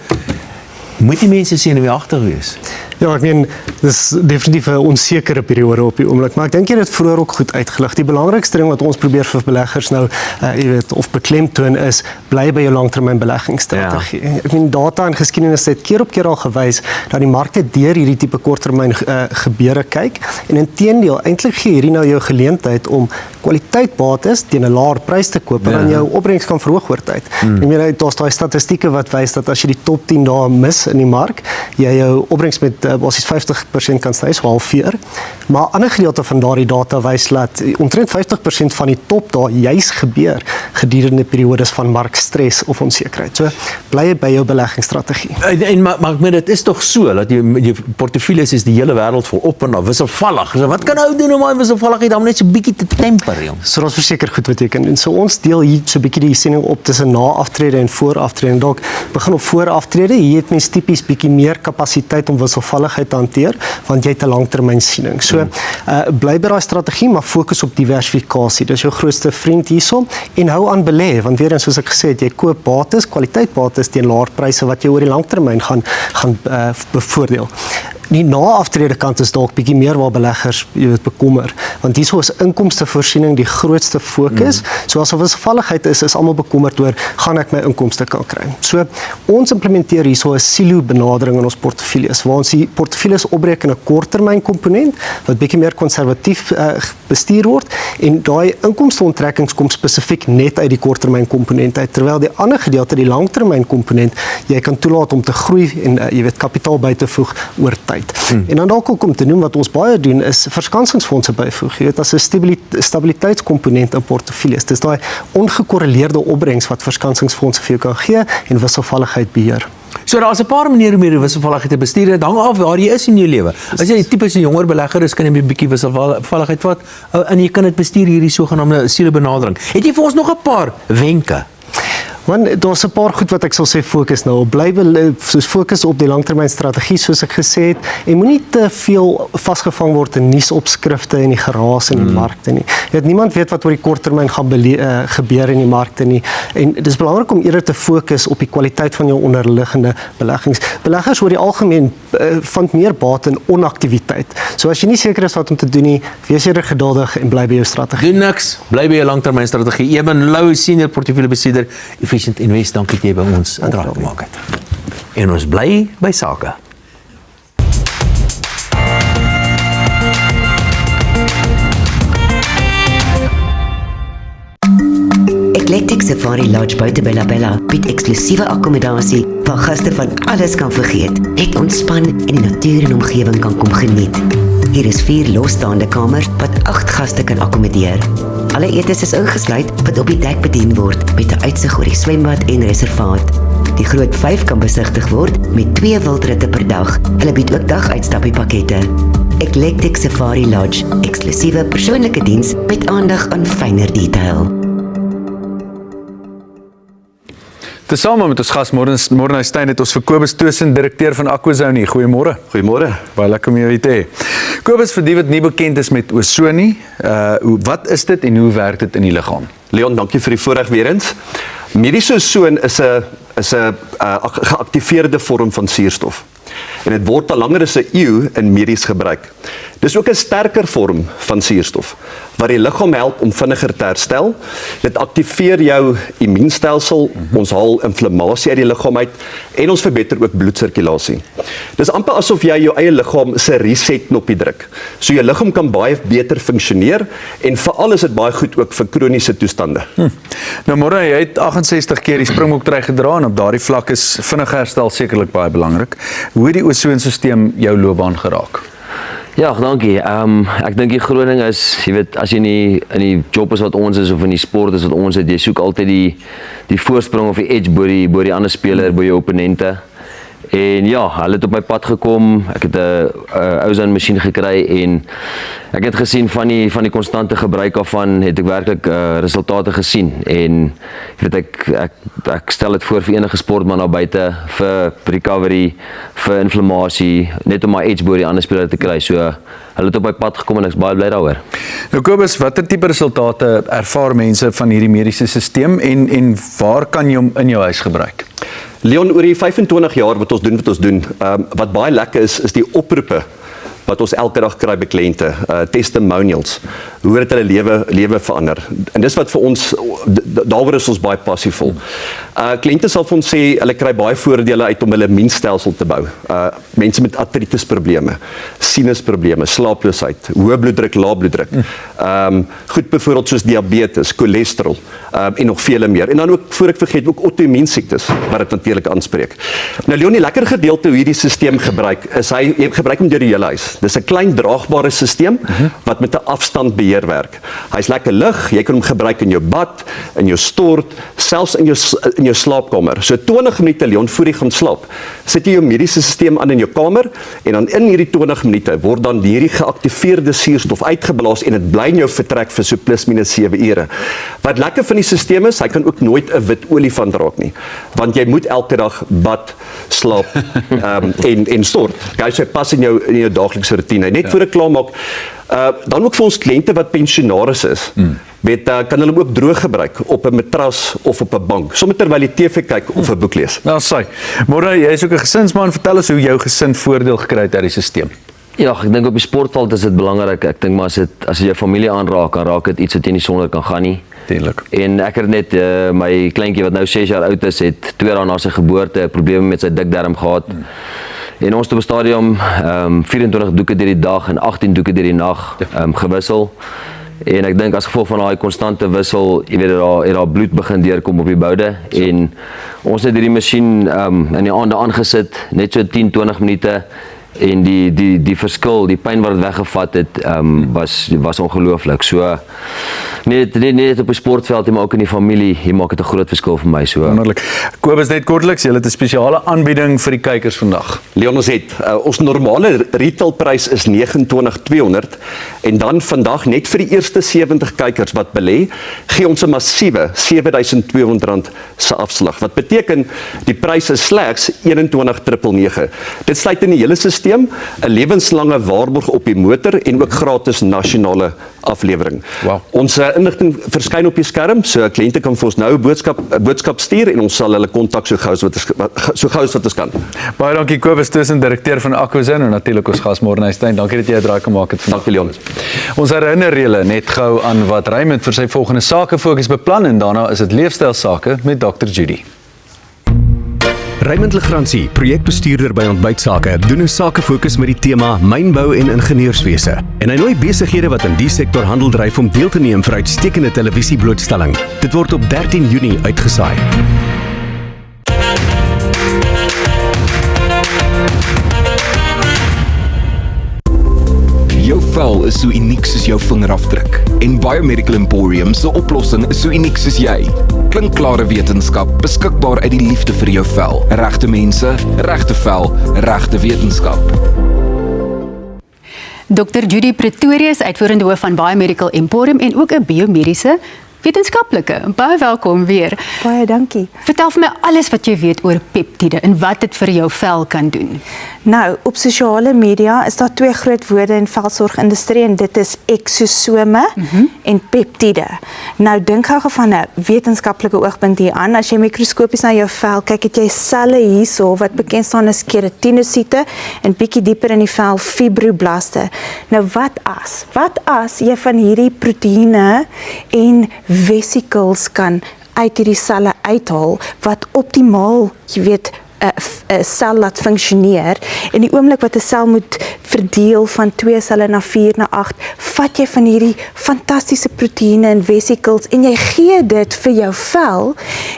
Moet die mense senuweeagtig wees? Ja, ek meen, dis definitief 'n onsekere periode op die oomblik, maar ek dink jy het dit vroeër ook goed uitgelig. Die belangrikste ding wat ons probeer vir beleggers nou, jy weet, of beklemtoon is, bly by jou langtermyn beleggingsstrategie. Ja. Ek meen, data en geskiedenis het keer op keer al gewys dat die markte deur hierdie tipe korttermyn gebeure kyk, en inteendeel, eintlik gee hierdie nou jou geleentheid om kwaliteitbates teen 'n laer prys te koop, en dan jou opbrengs kan verhoog oor tyd. Ek meen, daar's daai statistieke wat wys dat as jy die top 10 dae mis in die mark, jy jou opbrengs met basies 50% kan sny, so halveer. Maar 'n ander gedeelte van daardie data wys dat omtrent 50% van die top daar juis gebeur gedurende periodes van markstres of onsekerheid. So bly by jou beleggingsstrategie. Maar ek meen, dit is tog so dat die portefeuilles is die hele wêreld volop en wisselvallig. So wat kan ou doen om daai wisselvalligheid dan net so bietjie te temper, jong? So ons verseker goed wat jy kan doen. So ons deel hier so 'n bietjie die siening op tussen na aftrede en voor aftrede. En dalk begin op voor aftrede. Hier het mens tipies bietjie meer kapasiteit om wisselvalligheid te hanteer, want jy het 'n langtermyn siening. So bly by daai strategie, maar fokus op diversifikasie. Dis jou grootste vriend hierso, en hou aan belê, want weer eens soos ek gesê het, jy koop bates, kwaliteitbates teen laer pryse wat jou oor die langtermyn gaan bevoordeel. Die na-aftrede kant is dalk bietjie meer waar beleggers bekommer, want hierso is inkomstevoorsiening die grootste fokus. So as 'n wisselvalligheid is almal bekommerd oor, gaan ek my inkomste kan kry? So ons implementeer hierso 'n silo benadering in ons portefeuilles, waar ons die portefeuilles opbreek in 'n korttermyn komponent wat bietjie meer konservatief bestuur word, en daai inkomsteonttrekkings kom spesifiek net uit die korttermyn komponent uit, terwyl die ander gedeelte, die langtermyn komponent, jy kan toelaat om te groei en jy weet kapitaal by te voeg oor tyd. En dan dalk ook om te noem wat ons baie doen is verskansingsfondse byvoeg. Jy weet, as 'n stabiliteitskomponent in portefeuilles. Dis daai ongekorreleerde opbrengs wat verskansingsfondse vir jou kan gee en wisselvalligheid beheer. So daar's 'n paar maniere om hierdie wisselvalligheid te bestuur. Dit hang af waar jy is in jou lewe. As jy tipies 'n jonger belegger is, kan jy 'n bietjie wisselvalligheid vat en jy kan dit bestuur hierdie sogenaamde silo benadering. Het jy vir ons nog 'n paar wenke? Want daar's 'n paar goed wat ek sal sê fokus nou op. Bly soos fokus op die langtermynstrategie soos ek gesê het. En moenie te veel vasgevang word in nuusopskrifte en die geraas in die markte nie. Niemand weet wat oor die korttermyn gaan gebeur in die markte nie. En dis belangrik om eerder te fokus op die kwaliteit van jou onderliggende beleggings. Beleggers oor die algemeen vind meer baat in onaktiwiteit. So as jy nie seker is wat om te doen nie, wees eerder geduldig en bly by jou strategie. Doen niks, bly by jou langtermynstrategie. Eben Lou, senior portefeuljebestuurder, Efficient Invest, dankie dat jy by ons indraai gemaak het. En ons bly by sake. Eclectic Safari Lodge buite by La Bella bied eksklusiewe akkommodasie waar gaste van alles kan vergeet, net ontspan en die natuur en omgewing kan kom geniet. Hier is 4 losstaande kamers wat 8 gaste kan akkommodeer. Alle etes is ingesluit wat op die dek bedien word met 'n uitsig oor die swembad en reservaat. Die Groot 5 kan besigtig word met 2 wildritte per dag. Hulle bied ook daguitstappiepakkette. Eclectic Safari Lodge, eksklusiewe persoonlike diens met aandag aan fynere detail. Tesame met ons gas Morne Steyn het ons vir Kobus Tussen, direkteur van Aquazone. Goeiemôre. Goeiemôre. Baie lekker om jou hier te hê. Kobus, vir die wat nie bekend is met ozon nie, wat is dit en hoe werk dit in die liggaam? Leon, dankie vir die voorreg weer eens. Mediese ozon is 'n geaktiveerde vorm van suurstof. En dit word al langer as 'n eeu in medies gebruik. Dis ook 'n sterker vorm van suurstof wat die liggaam help om vinniger te herstel. Dit aktiveer jou immuunstelsel, ons haal inflammasie uit die liggaam uit en ons verbeter ook bloedsirkulasie. Dis amper asof jy jou eie liggaam se reset-knoppie druk. So jou liggaam kan baie beter funksioneer en veral is dit baie goed ook vir kroniese toestande. Nou Morne, jy het 68 keer die springboktrui gedra en op daardie vlak is vinnige herstel sekerlik baie belangrik. Hoe het die ozonstelsel jou loopbaan geraak? Ja, dankie. Ek dink die groot ding is, jy weet, as jy in die job is wat ons is of in die sport is wat ons het, jy soek altyd die voorsprong of die edge bo die ander speler, bo jou opponente. En ja, hulle het op my pad gekom. Ek het 'n ozone masjien gekry en ek het gesien van die konstante gebruik daarvan het ek werklik resultate gesien. En jy weet ek stel dit voor vir enige sportman daar buite vir recovery, vir inflammasie, net om my edge bo die ander speler te kry. So hulle het op my pad gekom en ek is baie bly daaroor. Nou Kobus, watter tipe resultate ervaar mense van hierdie mediese stelsel en waar kan jy hom in jou huis gebruik? Leon, oor die 25 jaar wat ons doen, wat baie lekker is die oproepe wat ons elke dag kry by kliënte, testimonials, hoe het hulle lewe verander. En dis wat vir ons, daaroor is ons baie passievol. Kliënte sal vir ons sê, hulle kry baie voordele uit om hulle immuunstelsel te bou. Mense met artritisprobleme, sinusprobleme, slaaploosheid, hoë bloeddruk, lae bloeddruk. Goed byvoorbeeld soos diabetes, cholesterol en nog vele meer. En dan ook, voor ek vergeet, ook auto-immuunsiektes wat dit natuurlik aanspreek. Nou Leon, die lekker gedeelte hoe hierdie stelsel gebruik, is jy gebruik hom deur die hele huis. Dis 'n klein draagbare stelsel wat met 'n afstandbeheer werk. Hy's lekker lig, jy kan hom gebruik in jou bad, in jou stort, selfs in jou slaapkamer. So 20 minute Leon voor jy gaan slaap, sit jy jou mediese stelsel aan in jou kamer en dan in hierdie 20 minute word dan hierdie geaktiveerde suurstof uitgeblaas en dit bly in jou vertrek vir so plus minus 7 ure. Wat lekker van die stelsel is, hy kan ook nooit 'n wit olifant raak nie, want jy moet elke dag bad, slaap en stort. Hy sê pas in jou daaglikse routine. Net voor ek klaar maak, dan ook vir ons kliënte wat pensionaris is, kan hulle ook droog gebruik op 'n matras of op 'n bank, sommer terwyl jy TV kyk of 'n boek lees. Nou sê, Morne, jy is ook 'n gesinsman, vertel ons hoe jou gesin voordeel gekry het uit die stelsel. Ja, ek dink op die sportveld is dit belangrik. Ek dink maar as dit jou familie aanraak, dan raak dit iets wat jy nie sonder kan gaan nie. Tuurlik. En ek het net my kleintjie wat nou 6 jaar oud is, het 2 dae na sy geboorte probleme met sy dikdarm gehad. En ons het op die stadium 24 doeke deur die dag en 18 doeke deur die nag gewissel. En ek dink as gevolg van daai konstante wissel, jy weet het daar bloed begin deurkom op die boude en ons het hierdie masjien in die aande aangesit, net so 10-20 minute en die verskil, die pyn wat dit weggevat het, was ongelooflik. So net op die sportveld, maar ook in die familie, hier maak dit 'n groot verskil vir my. So wonderlik. Kobus, net kortliks, jy het 'n spesiale aanbieding vir die kykers vandag. Leon, ons normale retailprys is $29,200 en dan vandag net vir die eerste 70 kykers wat belê, gee ons 'n massiewe R7,200 se afslag. Wat beteken die prys is slegs $21,999. Dit sluit in die hele stelsel 'n lewenslange waarborg op die motor en ook gratis nasionale aflewering. Wow. Ons inligting verskyn op die skerm, so kliënte kan vir ons nou 'n boodskap stuur en ons sal hulle kontak so gou as wat ons kan. Baie dankie Kobus Tussen, direkteur van Aquazone en natuurlik ons gas Morne Steyn. Dankie dat jy 'n draai gemaak het vandag. Dankie Leon. Ons herinner julle net gou aan wat Raymond vir sy volgende sake fokus beplan en daarna is dit leefstylsake met Dr. Judy. Raymond Legrandsie, projekbestuurder by Ontbytsake, doen 'n sakefokus met die tema mynbou en ingenieurswese. En hy nooi besighede wat in die sektor handel dryf om deel te neem vir uitstekende televisieblootstelling. Dit word op 13 Junie uitgesaai. Jou vel is so uniek soos jou vingerafdruk en Biomedical Emporium se oplossing is so uniek soos jy. klinkklare wetenskap beskikbaar uit die liefde vir jou vel. Regte mense, regte vel, regte wetenskap. Dr. Judy Pretorius, uitvoerende hoof van Biomedical Emporium en ook 'n biomediese wetenskaplike. Baie welkom weer. Baie dankie. Vertel vir my alles wat jy weet oor peptiede en wat dit vir jou vel kan doen. Nou, op sosiale media is daar twee groot woorde in velsorgindustrie en dit is eksosome en peptiede. Nou dink gou van 'n wetenskaplike oogpunt hier aan. As jy mikroskopies na jou vel kyk, het jy selle hierso wat bekend staan as keratinocyte en bietjie dieper in die vel fibroblaste. Nou wat as jy van hierdie proteïene en vesicles kan uit hierdie selle uithaal wat optimaal, jy weet, 'n sel laat funksioneer en die oomblik wat 'n sel moet verdeel van 2 selle na 4 na 8, vat jy van hierdie fantastiese proteïene en vesicles en jy gee dit vir jou vel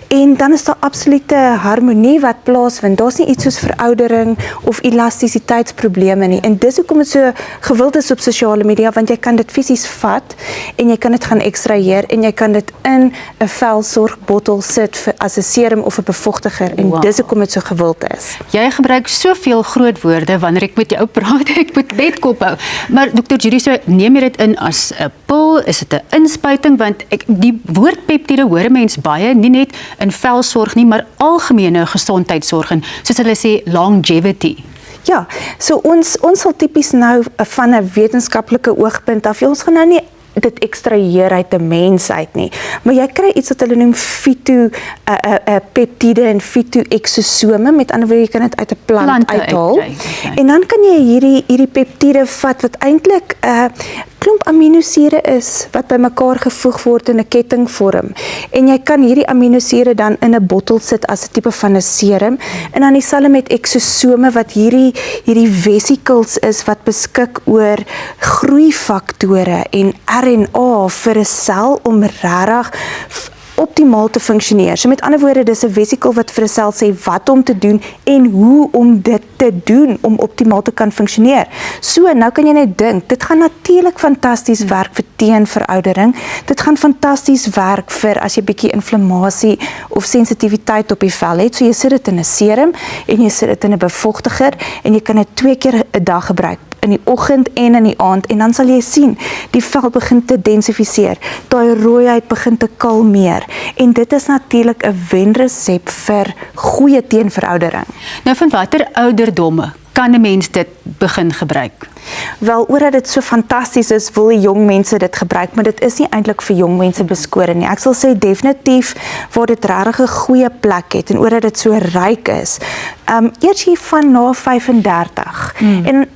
en dan is daar absolute harmonie wat plaasvind. Daar's nie iets soos veroudering of elastisiteitsprobleme nie en dis hoekom dit so gewild is op sosiale media, want jy kan dit fisies vat en jy kan dit gaan ekstraheer en jy kan dit in 'n velsorgbottel sit vir, as 'n serum of 'n bevochtiger en dis hoekom dit so gewild is. Jy gebruik soveel groot woorde wanneer ek met jou praat, ek moet net kop hou. Maar Dr. Judy, so neem jy dit in as 'n pil, is dit 'n inspuiting, want die woord peptiede hoor 'n mens baie, nie net in velsorg nie, maar algemene gesondheidsorg en soos hulle sê longevity. Ja, so ons sal tipies nou van 'n wetenskaplike oogpunt af, ons gaan nou nie dit ekstraheer uit 'n mens uit nie. Maar jy kry iets wat hulle noem peptiede en fitoexosome, met ander woorde jy kan dit uit 'n plant uithaal. En dan kan jy hierdie peptiede vat wat eintlik klomp aminosure is wat bymekaar gevoeg word in 'n kettingvorm. En jy kan hierdie aminosure dan in 'n bottel sit as 'n tipe van 'n serum en dan dieselfde met eksosome wat hierdie vesicles is wat beskik oor groeifaktore en RNA vir 'n sel om regtig optimaal te funksioneer. So met ander woorde, dis 'n vesikel wat vir 'n sel sê wat om te doen en hoe om dit te doen om optimaal te kan funksioneer. So, nou kan jy net dink, dit gaan natuurlik fantasties werk vir teenveroudering. Dit gaan fantasties werk vir as jy bietjie inflammasie of sensitiwiteit op die vel het. So jy sit dit in 'n serum en jy sit dit in 'n bevochtiger en jy kan dit 2 keer 'n dag gebruik. In die oggend en in die aand en dan sal jy sien, die vel begin te densifiseer, daai rooiheid begin te kalmeer en dit is natuurlik 'n wenresep vir goeie teenveroudering. Nou van watter ouderdomme kan 'n mens dit begin gebruik? Wel, omdat dit so fantasties is, wil die jong mense dit gebruik, maar dit is nie eintlik vir jong mense beskore nie. Ek sal sê definitief waar dit regtig 'n goeie plek het en omdat dit so ryk is. Eers hier van na 35.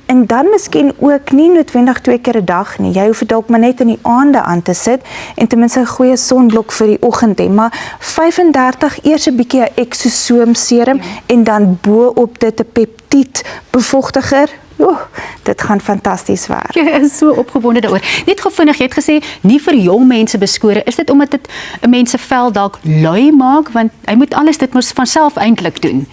En dan miskien ook nie noodwendig 2 keer 'n dag nie. Jy hoef dit dalk maar net in die aande aan te sit en ten minste 'n goeie sonblok vir die oggend hê, maar 35 eers 'n bietjie 'n eksosoom serum en dan bo op dit 'n peptied bevochtiger. Dit gaan fantasties werk. Jy is so opgewonde daaroor. Net gevinnig, jy het gesê nie vir jong mense beskore. Is dit omdat dit 'n mens se vel dalk lui maak, want hy moet alles dit mos van self eintlik doen?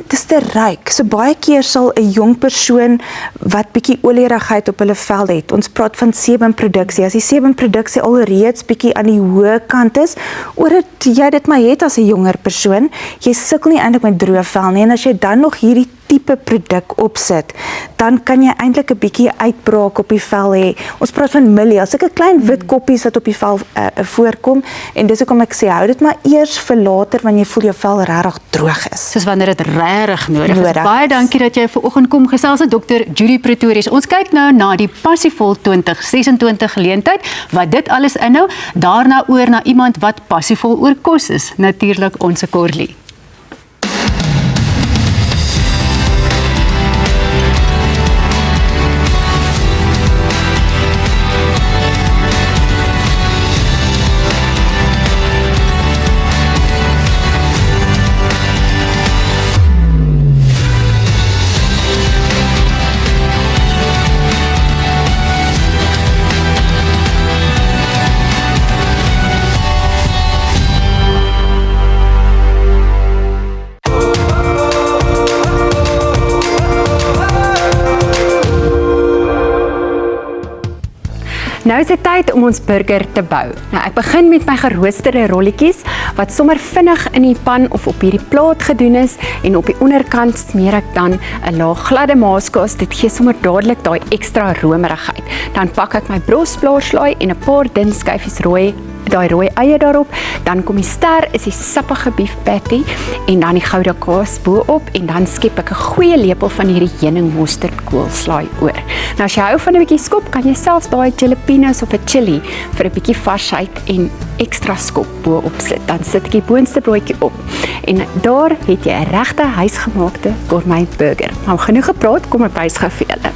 Dis te ryk. So baie keer sal 'n jong persoon wat bietjie olierigheid op hulle vel het. Ons praat van sebumproduksie. As die sebumproduksie alreeds bietjie aan die hoë kant is, omdat jy dit maar het as 'n jonger persoon, jy sukkel nie eintlik met droë vel nie en as jy dan nog hierdie tipe produk opsit, dan kan jy eintlik 'n bietjie uitbraak op die vel hê. Ons praat van milia, sulke klein wit koppies wat op die vel voorkom en dis hoekom ek sê hou dit maar eers vir later wanneer jy voel jou vel regtig droog is. Soos wanneer dit regtig nodig is. Baie dankie dat jy vanoggend kom gesels met Dr. Judy Pretorius. Ons kyk nou na die Passievol 2026 geleentheid, wat dit alles inhou, daarna oor na iemand wat passievol oor kos is, natuurlik ons Corlie. Nou is dit tyd om ons burger te bou. Nou, ek begin met my geroosterde rolletjies wat sommer vinnig in die pan of op hierdie plaat gedoen is en op die onderkant smeer ek dan 'n laag gladde maaskaas. Dit gee sommer dadelik daai ekstra romerigheid. Dan pak ek my brosblaarslaai en 'n paar dun skyfies daai rooi eie daarop, dan kom die ster is die sappige beef patty en dan die gouda kaas bo-op en dan skep ek 'n goeie lepel van hierdie heuning mosterd koolslaai oor. Nou as jy hou van 'n bietjie skop, kan jy selfs daai jalapenos of 'n chili vir 'n bietjie varsheid en ekstra skop bo-op sit. Dan sit ek die boonste broodjie op. En daar het jy 'n regte huisgemaakte gourmet burger. Nou genoeg gepraat, kom ek wys gou vir julle.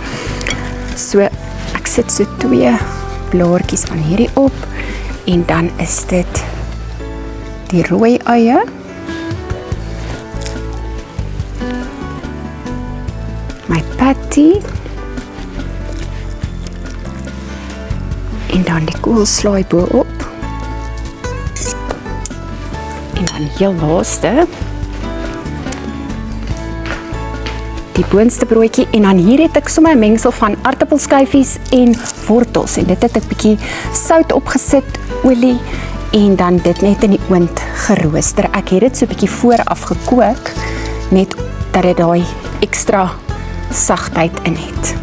So ek sit so 2 blaartjies van hierdie op. En dan is dit die rooi eie. My patty. En dan die koolslaai bo-op. En dan heel laaste die boonste broodjie en dan hier het ek sommer 'n mengsel van aartappelskyfies en wortels en dit het ek bietjie sout opgesit, olie en dan dit net in die oond gerooster. Ek het dit so bietjie vooraf gekook net dat dit daai ekstra sagtheid in het.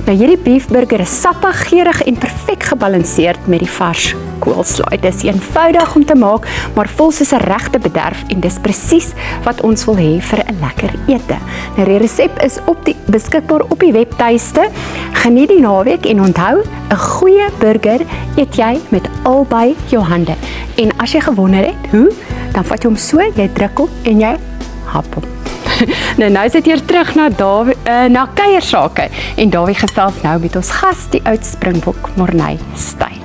Nou hierdie beefburger is sappig, geurig en perfek gebalanseerd met die vars koolslaai. Dis eenvoudig om te maak, maar vol soos 'n regte bederf en dis presies wat ons wil hê vir 'n lekker ete. Nou die resep is beskikbaar op die webtuiste. Geniet die naweek en onthou, 'n goeie burger eet jy met albei jou hande. En as jy gewonder het, hoe, dan vat jy hom so, jy druk hom en jy hap hom. Nou is dit hier terug na kuiersake en Dawie gesels nou met ons gas, die oud Springbok Morney Steyn.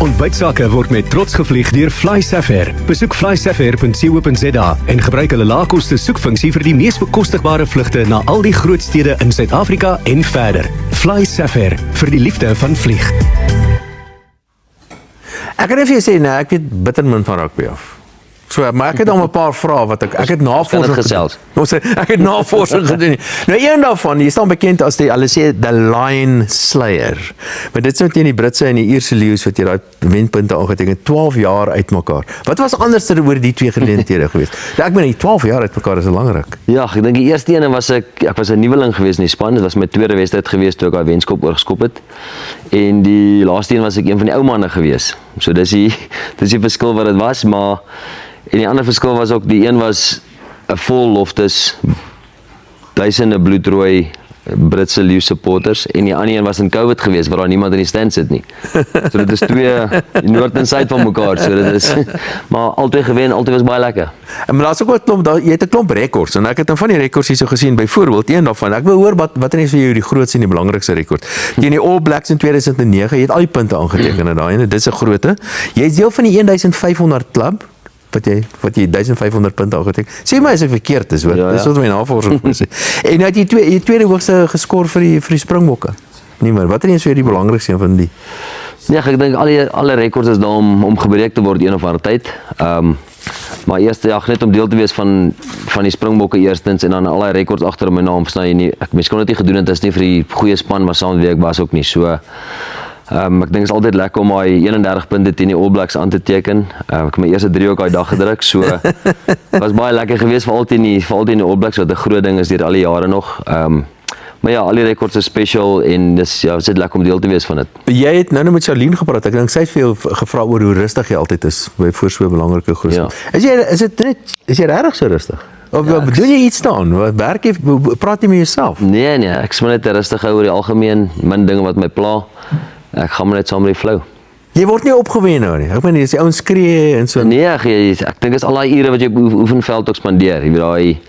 Ontbytsake word met trots gevlieg deur FlySafair. Besoek flysafair.co.za en gebruik hulle laagkoste soekfunksie vir die mees bekostigbare vlugte na al die groot stede in Suid-Afrika en verder. FlySafair, vir die liefde van vlieg. Ek kan net vir jou sê, nee, ek weet bitter min van rugby af. So, maar ek het al 'n paar vrae wat ek het navorsing gedoen. Ek het navorsing gedoen. Nou een daarvan, jy staan bekend as hulle sê the Lion Slayer. Maar dit is net teen die Britse en die Ierse leeu's wat jy daai wenpunte aangeteken 12 jaar uitmekaar. Wat was anders oor die twee geleenthede geweest? Ek meen die 12 jaar uitmekaar is belangrik. Ja, ek dink die eerste ene was ek was 'n nuweling geweest in die span. Dit was my tweede wedstryd geweest toe ek daai wenskop oorgeskop het. En die laaste een was ek een van die ou manne geweest. So dis die verskil wat dit was, maar en die ander verskil was ook, die een was 'n vol Loftus, duisende bloedrooi Britse Leeu supporters en die ander een was in COVID geweest waar daar niemand in die stand sit nie. So dit is twee noord en suid van mekaar. So dit is maar altyd gewen, altyd was baie lekker. En maar daar's ook 'n klomp, jy het 'n klomp rekords en ek het van die rekords hierso gesien. Byvoorbeeld een daarvan. Ek wil hoor wat is vir jou die grootste en die belangrikste rekord. Teen die All Blacks in 2009, jy het al die punte aangeteken in daai en dit is 'n grootte. Jy is deel van die 1500 klub. Wat jy 1500 punte aangeteken. Sê my as ek verkeerd is, hoor. Ja. Dis wat my navorsing sê. En nou het jy tweede hoogste geskor vir die Springbokke. Nie meer. Wat is vir die belangrikste een van die? Nee, ek dink alle rekords is daar om gebreek te word een of ander tyd. Maar eerste net om deel te wees van die Springbokke eerstens en dan al die rekords agter my naam sny jy nie. Mens kon dit nie gedoen het as nie vir die goeie span maar saam met wie ek was ook nie. So ek dink dit is altyd lekker om my 31 punte teen die All Blacks aan te teken. Ek het my eerste 3 ook daai dag gedruk, so was baie lekker geweest vir altyd die All Blacks wat 'n groot ding is deur al die jare nog. Maar ja, al die rekords is special en dis ja, dit is lekker om deel te wees van dit. Jy het nou met Charlene gepraat. Ek dink sy het vir jou gevra oor hoe rustig jy altyd is voor so 'n belangrike groot. Ja. Is jy regtig so rustig? Of doen jy iets staan? Werk jy, praat jy met jouself? Nee, ek is maar net rustig oor die algemeen, min dinge wat my pla. Ek gaan maar net saam met die flow. Jy word nie opgewen nou nie. Ek meen as die ouens skree en so. Nee, ek dink is al daai ure wat jy op oefenveld ook spandeer. Jy weet daai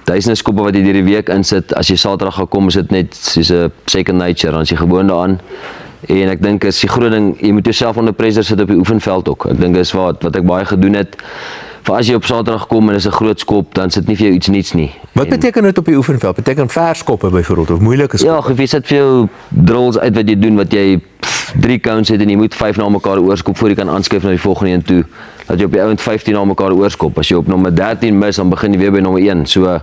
duisende skoppe wat jy hierdie week insit. As jy Saterdag gaan kom, is dit net soos 'n second nature, dan is jy gewoond daaraan. En ek dink is die groot ding, jy moet jouself onder pressure sit op die oefenveld ook. Ek dink dis wat ek baie gedoen het. Vir as jy op Saterdag kom en is 'n groot skop, dan sit nie vir jou iets niets nie. Wat beteken dit op die oefenveld? Beteken verskoppe byvoorbeeld of moeilike skoppe? Ja, jy sit vir jou drills uit wat jy doen wat jy 3 counts het en jy moet 5 na mekaar oorskop voor jy kan aanskuif na die volgende een toe. dat jy op die ouend 15 aan mekaar oorskop. As jy op nommer 13 mis, dan begin jy weer by nommer 1. So,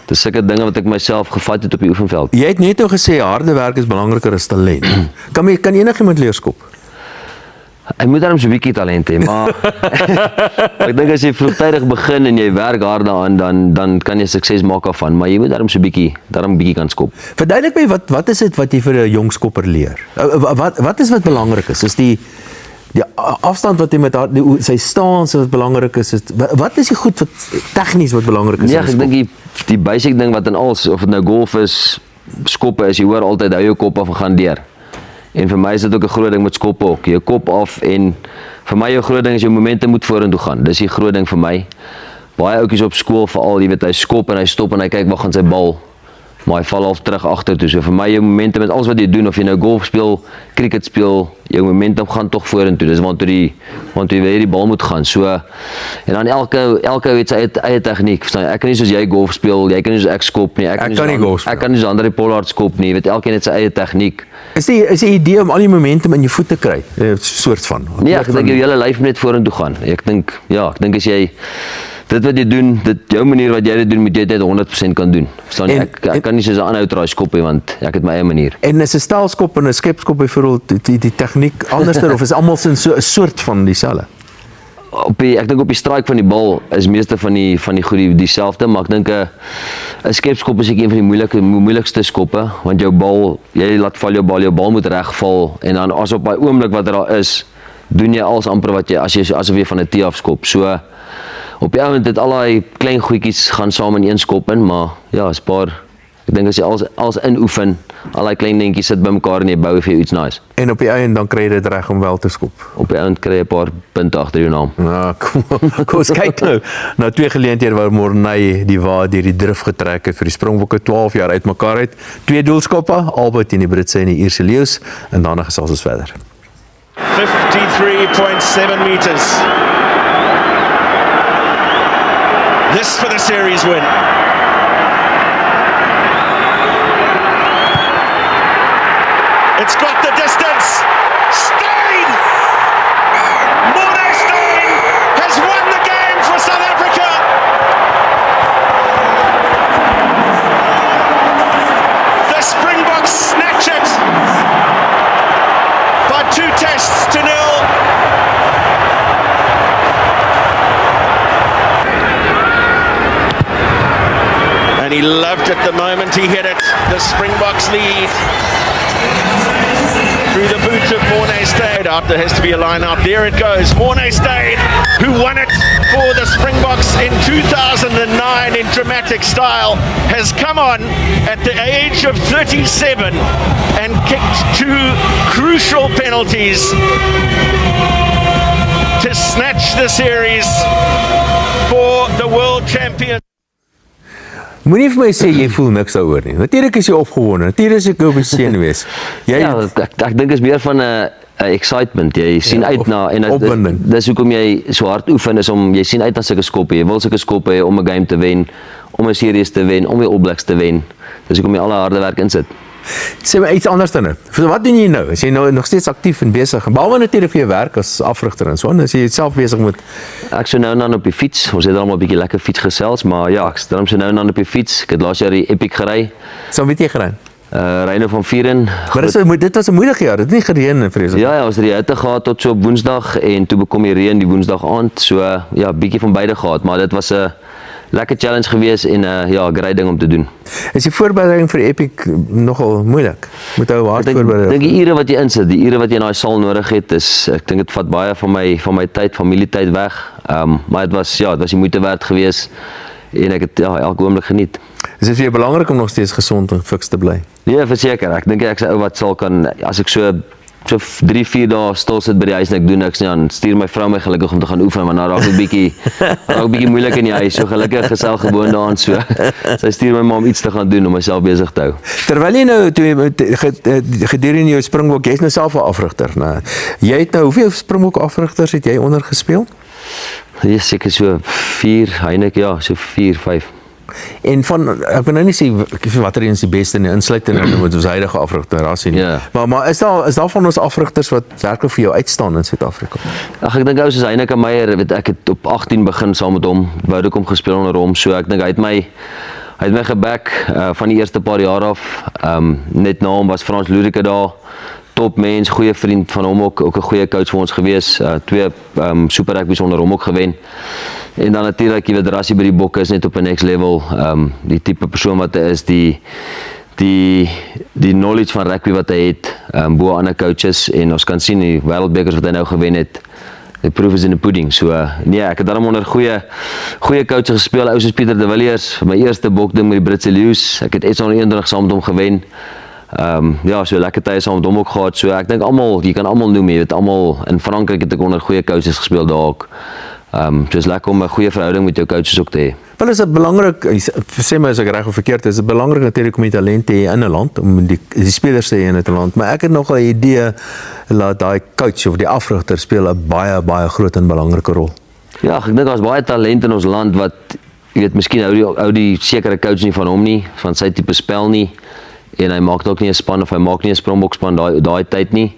dis sulke dinge wat ek myself gevat het op die oefenveld. Jy het net nou gesê harde werk is belangriker as talent. Kan enigiemand leer skop? Ek moet daarom so 'n bietjie talent hê, maar ek dink as jy vroegtydig begin en jy werk hard daaraan, dan kan jy sukses maak daarvan, maar jy moet daarom so 'n bietjie kan skop. Verduidelik my wat is dit wat jy vir 'n jong skopper leer? Wat is wat belangrik is? Is die afstand wat hy met sy stance wat belangrik is, wat is die goed wat tegnies wat belangrik is? Nee, ek dink die basic ding wat in alles, of dit nou golf is, skoppe is, jy hoor altyd hou jou kop af en gaan deur. En vir my is dit ook 'n groot ding met skoppe ook. Jou kop af en vir my jou groot ding is jou momentum moet vorentoe gaan. Dis die groot ding vir my. Baie ouetjies op skool veral, jy weet, hy skop en hy stop en hy kyk waar gaan sy bal. Maar hy val half terug agtertoe. So vir my jou momentum met alles wat jy doen, of jy nou golf speel, cricket speel, jou momentum gaan tog vorentoe. Dis want jy weet die bal moet gaan. So en dan elke het sy eie tegniek. Verstaan jy? Ek kan nie soos jy golf speel, jy kan nie soos ek skop nie. Ek kan nie soos André Pollard skop nie. Jy weet, elkeen het sy eie tegniek. Is die idee om al die momentum in jou voet te kry? 'n soort van. Nee, ek dink jou hele lyf net vorentoe gaan. Ek dink as jy dit wat jy doen, jou manier wat jy dit doen, moet jy dit 100% kan doen. Verstaan jy? Ek kan nie soos 'n ander draai skop nie, want ek het my eie manier. En is 'n stelskop en 'n skepskop byvoorbeeld die tegniek anderster of is almal so 'n soort van dieselfde? Ek dink op die strike van die bal is meeste van die goed dieselfde, maar ek dink 'n skepskop is een van die moeilikste skoppe, want jou bal, jy laat val jou bal moet regval en dan as op daai oomblik wat daar is, doen jy alles amper wat jy asof jy van 'n tee af skop. So op die ouend het al daai klein goedjies gaan saam in een skop in, maar ja, is paar. Ek dink as jy alles inoefen, al daai klein dingetjies sit bymekaar en jy bou vir jou iets nice. En op die einde dan kry jy dit reg om wel te skop. Op die einde kry jy 'n paar punte agter jou naam. Ja, kom ons kyk nou 2 geleenthede waar Morney die waar deur die drif getrek het vir die Springbokke 12 jaar uitmekaar uit. 2 doelskoppe, albei teen die Britse en die Ierse leeu's en daarna gesels ons verder. 53.7 meters. This for the series win. It's got the distance. Steyn! Morné Steyn has won the game for South Africa. The Springboks snatch it by 2 tests to 0. And he loved it the moment he hit it. The Springboks lead. Through the boots of Morné Steyn. There has to be a line out. There it goes. Morné Steyn, who won it for the Springboks in 2009 in dramatic style, has come on at the age of 37 and kicked 2 crucial penalties to snatch the series for the world champion. Moenie vir my sê jy voel niks daaroor nie. Natuurlik is jy opgewonde. Natuurlik is ek op die senuwees. Ek dink is meer van 'n excitement. Jy sien uit na en opwinding. Dis hoekom jy so hard oefen is om jy sien uit na sulke skoppe. Jy wil sulke skoppe hê om 'n game te wen, om 'n series te wen, om die All Blacks te wen. Dis hoekom jy al die harde werk insit. Sê my iets anders dan. Wat doen jy nou? Is jy nou nog steeds aktief en besig? Behalwe natuurlik vir jou werk as afrigter en so aan, is jy self besig met ek so nou en dan op die fiets. Ons het almal 'n bietjie lekker fiets gesels, maar ja, ek staan so nou en dan op die fiets. Ek het laas jaar die Epic gery. So weet jy gery? Reine van Vieren. Maar dit was 'n moeilike jaar. Dit het nie gereën vreeslik. Ja, ons het die hitte gehad tot so op Woensdag en toe bekom die reën die Woensdag aand. So ja, bietjie van beide gehad, maar dit was 'n lekker challenge gewees en ja, great ding om te doen. Is die voorbereiding vir die Epic nogal moeilik? Moet jy hard voorberei? Ek dink die ure wat jy insit, die ure wat jy in daai saal nodig het, ek dink dit vat baie van my tyd, familietyd weg. Maar dit was die moeite werd gewees en ek het elke oomblik geniet. Is dit vir jou belangrik om nog steeds gesond en fiks te bly? Nee, verseker. Ek dink ek is 'n ou wat sal kan, as ek so 3-4 dae stil sit by die huis en ek doen niks nie, dan stuur my vrou my gelukkig om te gaan oefen, want dan raak ek bietjie moeilik in die huis. So gelukkig gesel gewoon daaraan so. Sy stuur my maar om iets te gaan doen om myself besig te hou. Terwyl jy nou gedurende jou Springbok, jy's nou self 'n afrigter, né? Jy het nou hoeveel Springbok afrigters het jy onder gespeel? Seker so 4, Heinek, ja, so 4, 5. En ek wil nou nie sê watter een is die beste nie, insluitend in met ons huidige afrigter rasie nie. Maar is daar van ons afrigters wat werklik vir jou uitstaan in Suid-Afrika? Ag, ek dink ou soos Heineke Meyer, weet ek het op 18 begin saam met hom, Woudekom gespeel onder hom, so ek dink hy het my geback van die eerste paar jaar af. Net na hom was Frans Ludeke daar, top mens, goeie vriend van hom ook 'n goeie coach vir ons gewees, 2 super rugby's onder hom ook gewen. En dan natuurlik, jy weet, Rassie by die bokke is net op 'n next level, die tipe persoon wat hy is, die knowledge van rugby wat hy het, bo ander coaches, en ons kan sien die wêreldbekers wat hy nou gewen het, the proof is in the pudding. So nee, ek het daarom onder goeie coaches gespeel, ou soos Pieter de Villiers, my eerste bokding met die Britse Leeu's, ek het S121 saam met hom gewen. Ja, so lekker tye saam met hom ook gehad. So ek dink almal, jy kan almal noem, jy weet, almal in Frankryk het ek onder goeie coaches gespeel daar ook. So is lekker om 'n goeie verhouding met jou coaches ook te hê. Wel is dit belangrik, sê my as ek reg of verkeerd is, dit belangrik natuurlik om die talent te hê in 'n land, om die spelers te hê in 'n land, maar ek het nog 'n idee dat daai coach of die afrigter speel 'n baie groot en belangrike rol. Ja, ek dink daar's baie talent in ons land wat, jy weet, miskien hou die sekere coach nie van hom nie, van sy tipe spel nie, en hy maak dalk nie 'n span of hy maak nie 'n Springbokspan daai tyd nie.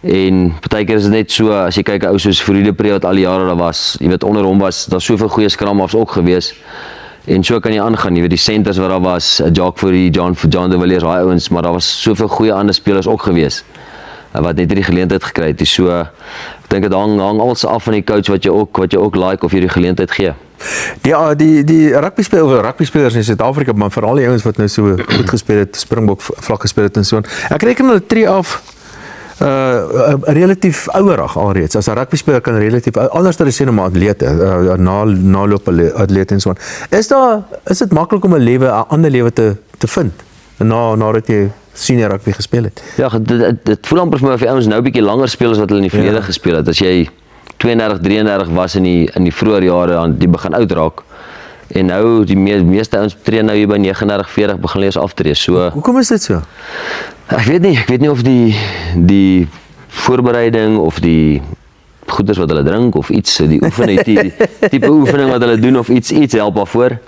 En partykeer is dit net so, as jy kyk 'n ou soos Friede Pre wat al die jare daar was, jy weet, onder hom was daar soveel goeie scrum-halves ook gewees. En so kan jy aangaan, jy weet, die centers wat daar was, Jacques Fourie, John de Villiers, daai ouens, maar daar was soveel goeie ander spelers ook gewees wat net die geleentheid gekry het. So ek dink dit hang alles af van die coach wat jy ook like of jy die geleentheid gee. Die rugbyspelers in Suid-Afrika, maar veral die ouens wat nou so goed gespeel het, Springbok vlak gespeel het en so. Ek reken hulle tree af relatief ouerig alreeds. As 'n rugbyspeler kan relatief anders as 'n atleet, naloop atleet en so. Is dit maklik om 'n ander lewe te vind nadat jy senior rugby gespeel het? Ja, dit voel amper vir my of die ouens nou 'n bietjie langer speel as wat hulle in die verlede gespeel het. As jy 32, 33 was in die vroeë jare, dan die begin oud raak. En nou die meeste ouens tree nou hier by 39, 40 begin lees aftree. So hoekom is dit so? Ek weet nie of die voorbereiding of die goeders wat hulle drink of iets, die oefening, die tipe oefening wat hulle doen of iets help daarvoor.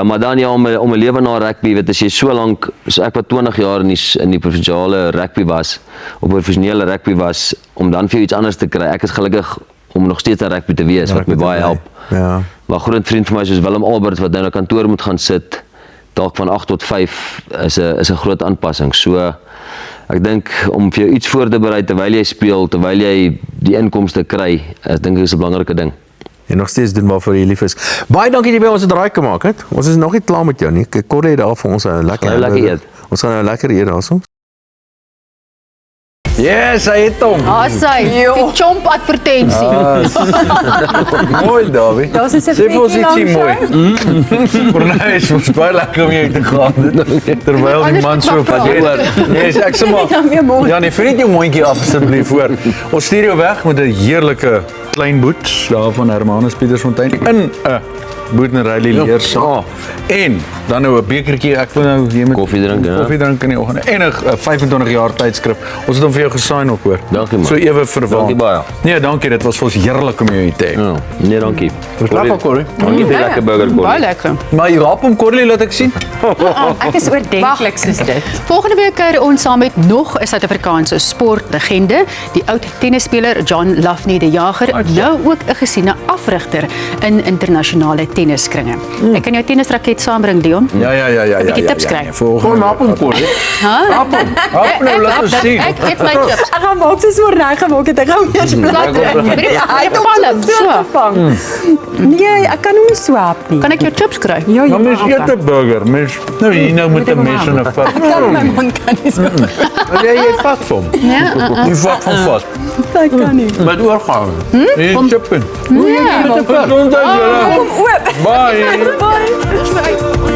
Maar dan ja, om 'n lewe na rugby, weet as jy so lank, so ek wat 20 jaar in die provinsiale rugby was, op professionele rugby was, om dan vir iets anders te kry. Ek is gelukkig om nog steeds aan rugby te wees, wat my baie help. Ja. Maar groot vriend van my soos Willem Albert wat nou in 'n kantoor moet gaan sit, dalk van 8 tot 5 is 'n groot aanpassing. So ek dink om vir jou iets voor te berei terwyl jy speel, terwyl jy die inkomste kry, ek dink dit is 'n belangrike ding. En nog steeds doen waarvoor jy lief is. Baie dankie dat jy by ons 'n draai gemaak het. Ons is nog nie klaar met jou nie. Corrie daar vir ons 'n lekker eet. Ons gaan nou lekker eet daarso. Yes, hy het hom. Die chomp advertensie. Mooi, Dawie. Daar's 'n Sê vir ons ietsie mooi. Cornelis, ons is baie lekker om jou te gaan. Terwyl die man so passeer. Yes, ek sê maar. Ja, nee, vriend jou mondjie af asseblief hoor. Ons stuur jou weg met 'n heerlike klein boet daar van Hermanus Pietersfontein in 'n boerdery leersaal. En dan nou 'n bekertjie, ek wil nou jy met koffie drink, ja. Koffie drink in die oggend. En 'n 25 jaar tydskrif. Ons het hom vir jou gesign ook hoor. Dankie man. So ewe verwant. Dankie baie. Nee, dankie. Dit was vir ons heerlik om jou te hê. Ja, nee, dankie. Dis lekker Corrie. Dankie vir lekker burger Corrie. Baie lekker. Maar jy raap hom Corrie, laat ek sien. Ek is oordentlik soos dit. Volgende week kuier ons saam met nog 'n Suid-Afrikaanse sportlegende, die oud tennisspeler John Lafney de Jager, nou ook 'n gesiene afrigter in internasionale tenniskringe. Ek kan jou tennisraket saambring, Leon. Ja. 'n bietjie tips kry. Kom op hom Corrie. Hap nou, laat ons sien. Ek eet my chips. Ek gaan maak soos oornag gemaak het. Ek gaan meer plat. Hy het hom so gevang. Nee, ek kan hom nie swap nie. Kan ek jou chips kry? Ja, maar mens eet 'n burger. Mens nou hier nou met 'n mes en 'n vat. My mond kan nie swap. Jy vat vir hom. Ja. Jy vat van vas. Ek kan nie. Met oorgang. Jy chippen. Ja, Met 'n vat. Kom oop. Bye. Bye.